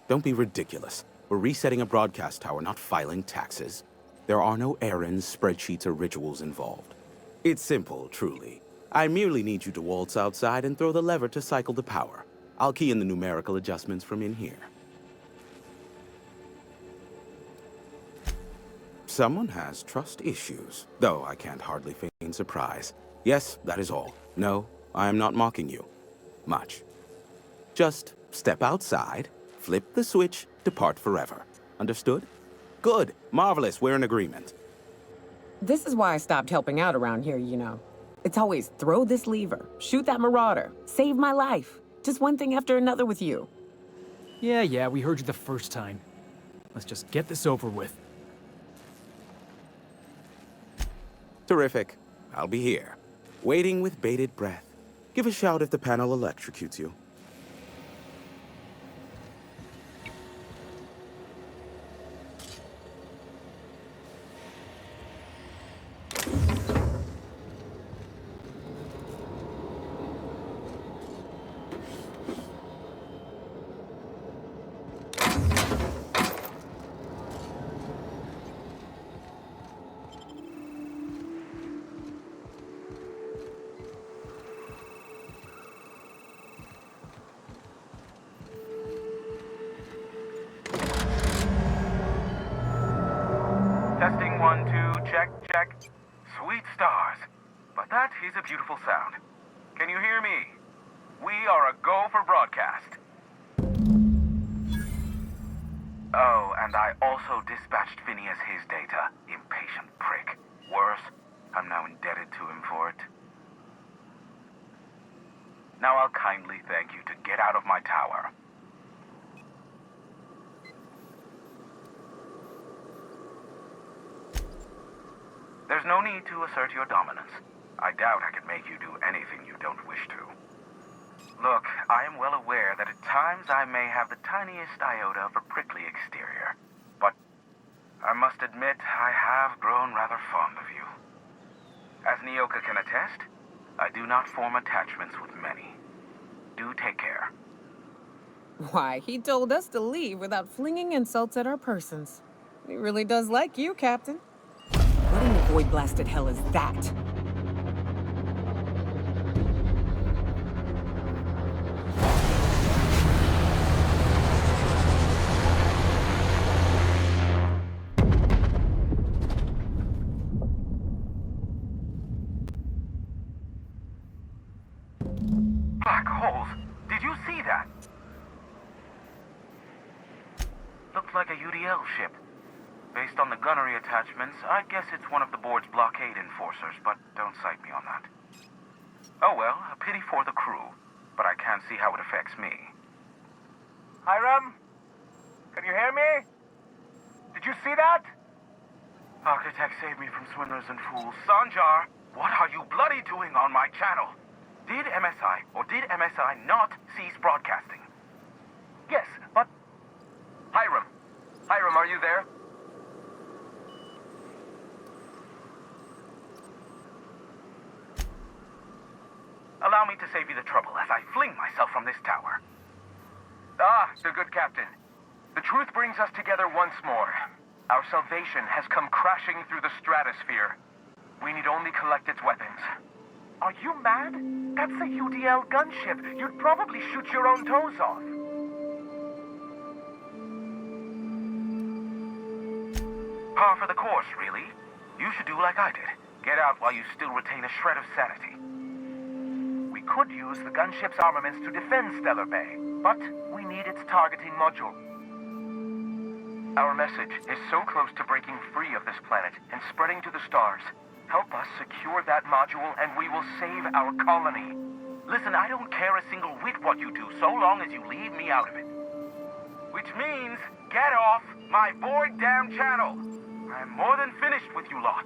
Don't be ridiculous. We're resetting a broadcast tower, not filing taxes. There are no errands, spreadsheets, or rituals involved. It's simple, truly. I merely need you to waltz outside and throw the lever to cycle the power. I'll key in the numerical adjustments from in here. Someone has trust issues, though I can't hardly feign surprise. Yes, that is all. No, I am not mocking you. Much. Just step outside, flip the switch, depart forever. Understood? Good. Marvelous. We're in agreement. This is why I stopped helping out around here, you know. It's always throw this lever, shoot that marauder, save my life. Just one thing after another with you. Yeah, we heard you the first time. Let's just get this over with. Terrific. I'll be here, waiting with bated breath. Give a shout if the panel electrocutes you. Testing 1, 2, check, check. Sweet stars. But that is a beautiful sound. Can you hear me? We are a go for broadcast. Oh, and I also dispatched Phineas his data. Impatient prick. Worse, I'm now indebted to him for it. Now I'll kindly thank you to get out of my tower. There's no need to assert your dominance. I doubt I could make you do anything you don't wish to. Look, I am well aware that at times I may have the tiniest iota of a prickly exterior, but I must admit I have grown rather fond of you. As Nyoka can attest, I do not form attachments with many. Do take care. Why, he told us to leave without flinging insults at our persons. He really does like you, Captain. What in the void-blasted hell is that? Black holes! Did you see that? Looked like a UDL ship. Based on the gunnery attachments, I guess it's one of the board's blockade enforcers, but don't cite me on that. Oh well, a pity for the crew, but I can't see how it affects me. Hiram? Can you hear me? Did you see that? Architect, save me from swindlers and fools. Sanjar, what are you bloody doing on my channel? Did MSI or did MSI not cease broadcasting? Yes, but... Hiram! Hiram, are you there? Allow me to save you the trouble as I fling myself from this tower. Ah, the good captain. The truth brings us together once more. Our salvation has come crashing through the stratosphere. We need only collect its weapons. Are you mad? That's a UDL gunship. You'd probably shoot your own toes off. Par for the course, really. You should do like I did. Get out while you still retain a shred of sanity. We could use the gunship's armaments to defend Stellar Bay, but we need its targeting module. Our message is so close to breaking free of this planet and spreading to the stars. Help us secure that module and we will save our colony. Listen, I don't care a single whit what you do, so long as you leave me out of it. Which means, get off my void damn channel. I'm more than finished with you lot.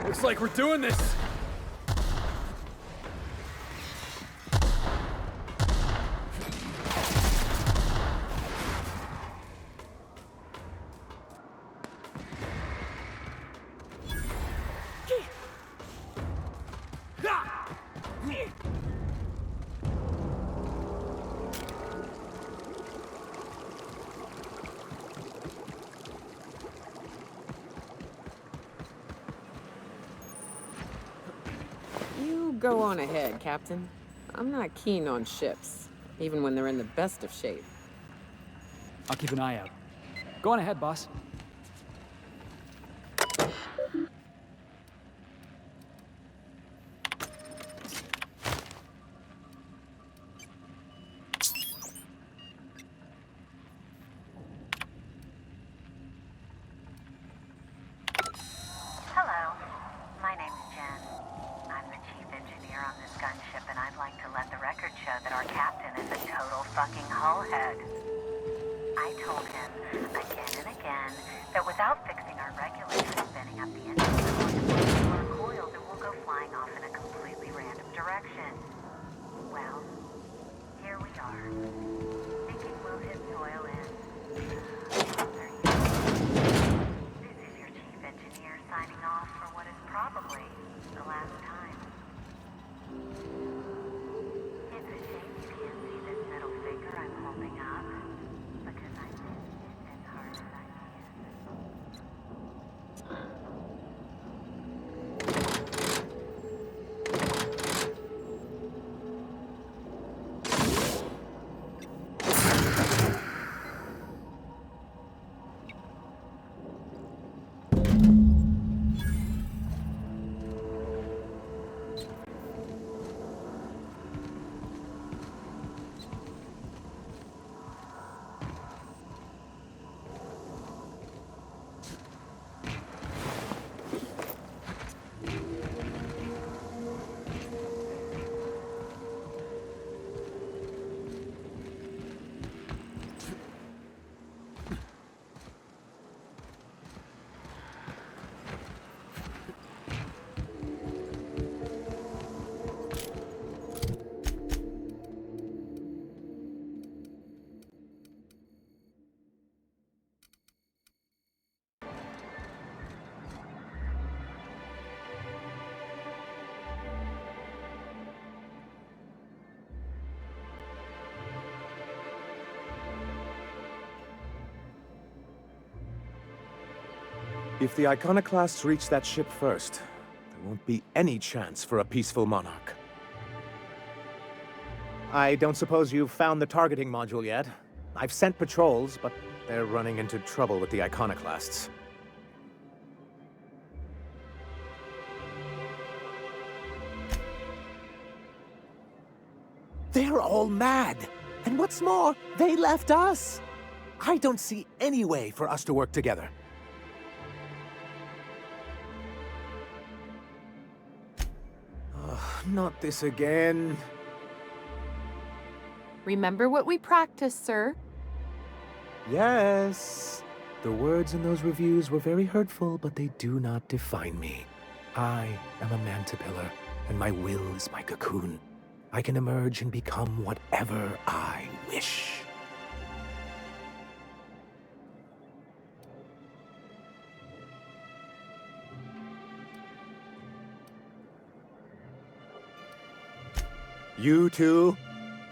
Looks like we're doing this! You go on ahead, Captain. I'm not keen on ships, even when they're in the best of shape. I'll keep an eye out. Go on ahead, boss. Hello, my name's Jen. I'm the chief engineer on this gunship, and I'd like to let the record show that our captain is a total fucking hullhead. I told him again and again that without fixing our regulators spinning up the engine, we're going to pull our coils and we'll go flying off in a completely random direction. Well, here we are, thinking we'll hit soil in 30 years. This is your chief engineer signing off for what is probably the last time. It's a shame you can't see this middle finger I'm holding up, because I meant it as hard as I If the Iconoclasts reach that ship first, there won't be any chance for a peaceful monarch. I don't suppose you've found the targeting module yet. I've sent patrols, but they're running into trouble with the Iconoclasts. They're all mad! And what's more, they left us! I don't see any way for us to work together. Not this again. Remember what we practiced, sir? Yes. The words in those reviews were very hurtful, but they do not define me. I am a mantipillar, and my will is my cocoon. I can emerge and become whatever I wish. You too?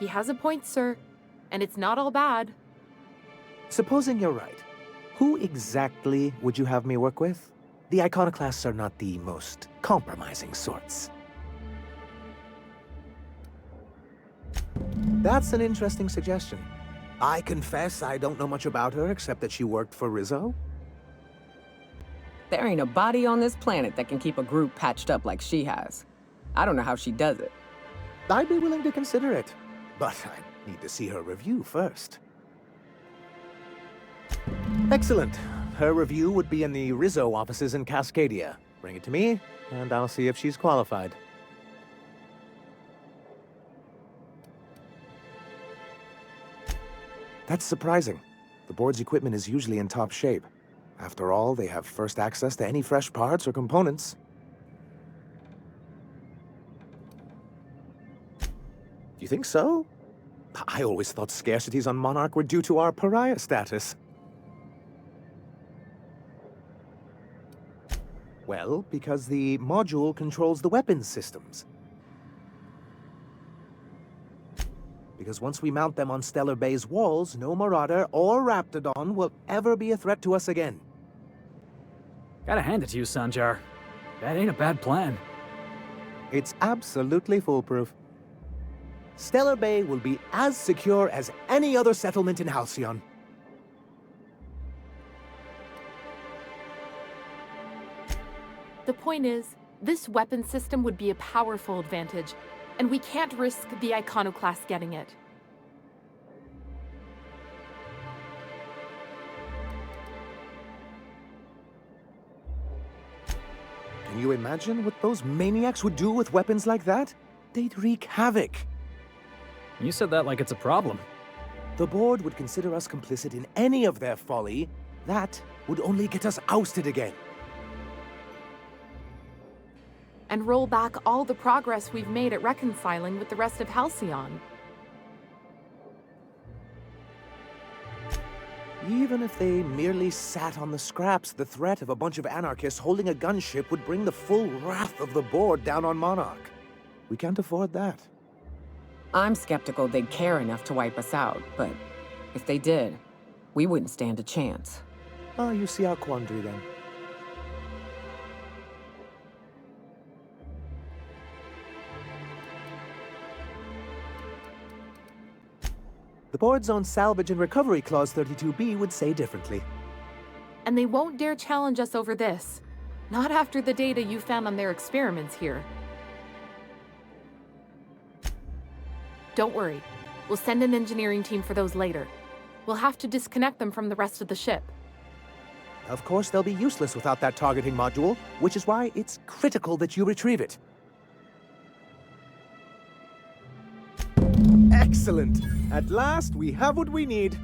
He has a point, sir. And it's not all bad. Supposing you're right, who exactly would you have me work with? The Iconoclasts are not the most compromising sorts. That's an interesting suggestion. I confess I don't know much about her except that she worked for Rizzo. There ain't a body on this planet that can keep a group patched up like she has. I don't know how she does it. I'd be willing to consider it, but I need to see her review first. Excellent. Her review would be in the Rizzo offices in Cascadia. Bring it to me, and I'll see if she's qualified. That's surprising. The board's equipment is usually in top shape. After all, they have first access to any fresh parts or components. You think so? I always thought scarcities on Monarch were due to our pariah status. Well, because the module controls the weapons systems. Because once we mount them on Stellar Bay's walls, no Marauder or Raptidon will ever be a threat to us again. Gotta hand it to you, Sanjar. That ain't a bad plan. It's absolutely foolproof. Stellar Bay will be as secure as any other settlement in Halcyon. The point is, this weapon system would be a powerful advantage, and we can't risk the Iconoclasts getting it. Can you imagine what those maniacs would do with weapons like that? They'd wreak havoc. You said that like it's a problem. The board would consider us complicit in any of their folly. That would only get us ousted again. And roll back all the progress we've made at reconciling with the rest of Halcyon. Even if they merely sat on the scraps, the threat of a bunch of anarchists holding a gunship would bring the full wrath of the board down on Monarch. We can't afford that. I'm skeptical they'd care enough to wipe us out, but if they did, we wouldn't stand a chance. Oh, you see our quandary then. The board's own Salvage and Recovery Clause 32B would say differently. And they won't dare challenge us over this. Not after the data you found on their experiments here. Don't worry. We'll send an engineering team for those later. We'll have to disconnect them from the rest of the ship. Of course, they'll be useless without that targeting module, which is why it's critical that you retrieve it. Excellent! At last, we have what we need.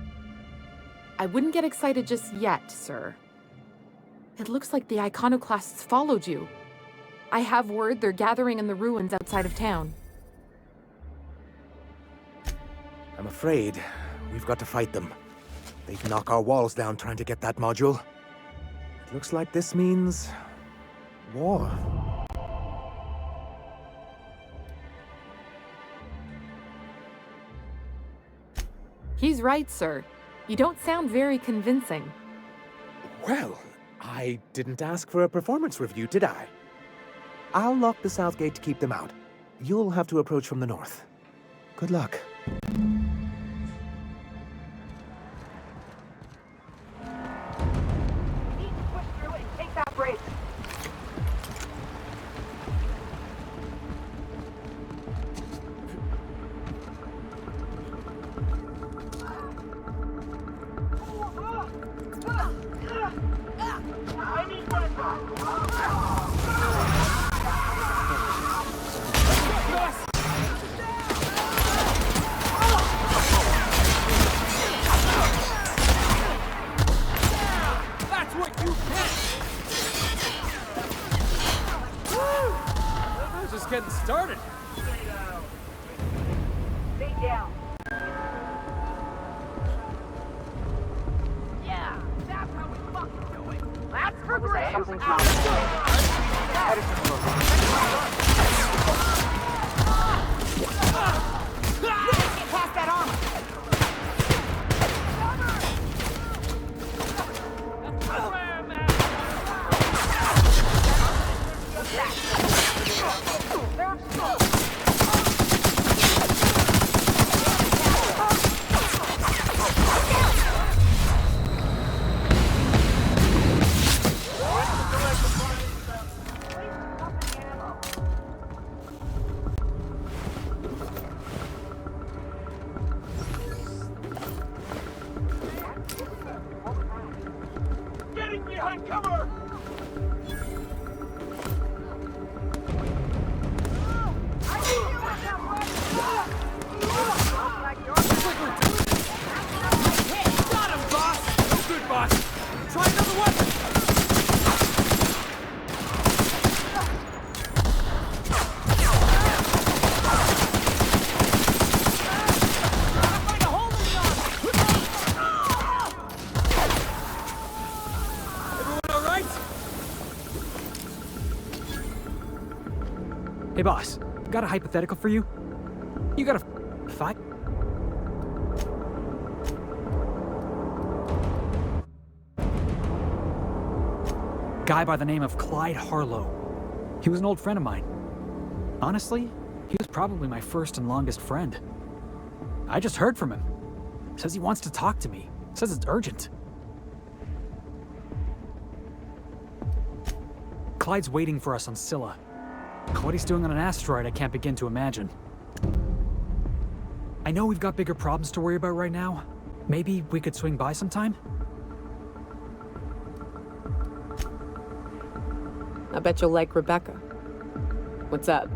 I wouldn't get excited just yet, sir. It looks like the Iconoclasts followed you. I have word they're gathering in the ruins outside of town. I'm afraid we've got to fight them. They'd knock our walls down trying to get that module. It looks like this means war. He's right, sir. You don't sound very convincing. Well, I didn't ask for a performance review, did I? I'll lock the south gate to keep them out. You'll have to approach from the north. Good luck. Take that break. I need That's what you get! Woo! We're just getting started. Stay down. Yeah, that's how we fucking do it. That's for Graham. Pass that armor. Getting behind cover! Got him, boss! No good, boss! Try another weapon! Everyone all right? Hey, boss. Got a hypothetical for you? You got a fight? Guy by the name of Clyde Harlow. He was an old friend of mine. Honestly, he was probably my first and longest friend. I just heard from him. Says he wants to talk to me. Says it's urgent. Clyde's waiting for us on Scylla. What he's doing on an asteroid, I can't begin to imagine. I know we've got bigger problems to worry about right now. Maybe we could swing by sometime? I bet you'll like Rebecca. What's up?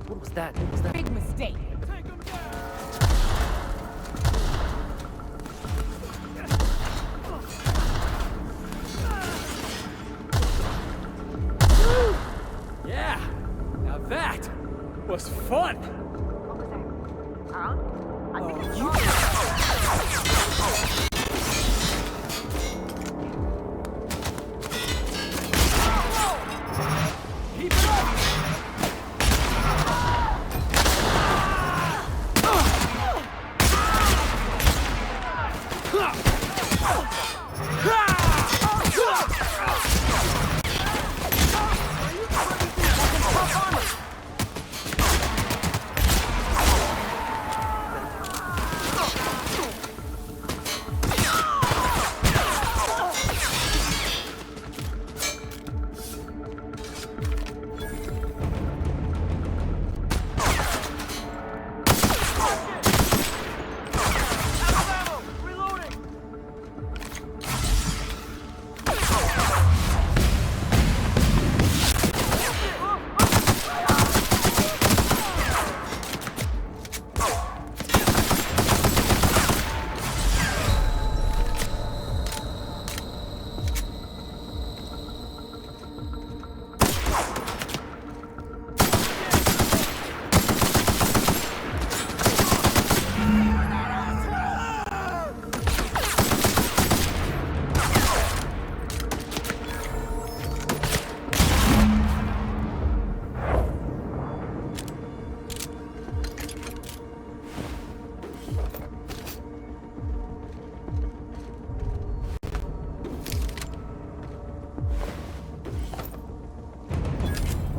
What was that? What was that? Big mistake. Yeah, now that was fun.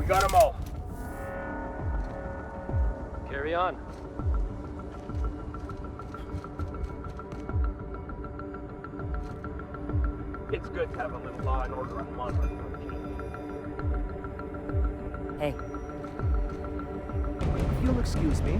got them all. Carry on. It's good to have a little law and order on Monarch. Hey. If you'll excuse me.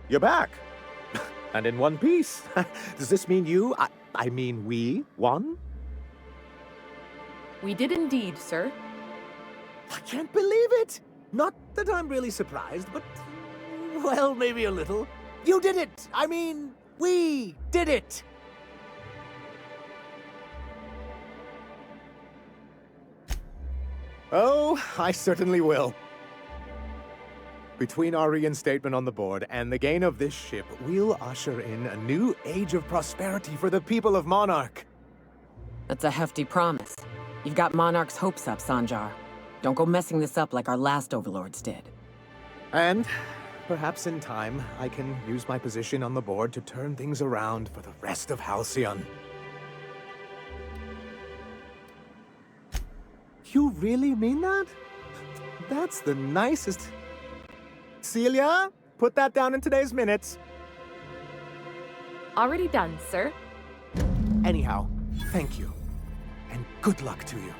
You're back. And in one piece. Does this mean I mean we, won? We did indeed, sir. I can't believe it! Not that I'm really surprised, but... well, maybe a little. You did it! I mean, we did it! Oh, I certainly will. Between our reinstatement on the board and the gain of this ship, we'll usher in a new age of prosperity for the people of Monarch. That's a hefty promise. You've got Monarch's hopes up, Sanjar. Don't go messing this up like our last overlords did. And perhaps in time, I can use my position on the board to turn things around for the rest of Halcyon. You really mean that? That's the nicest... Celia, put that down in today's minutes. Already done, sir. Anyhow, thank you. And good luck to you.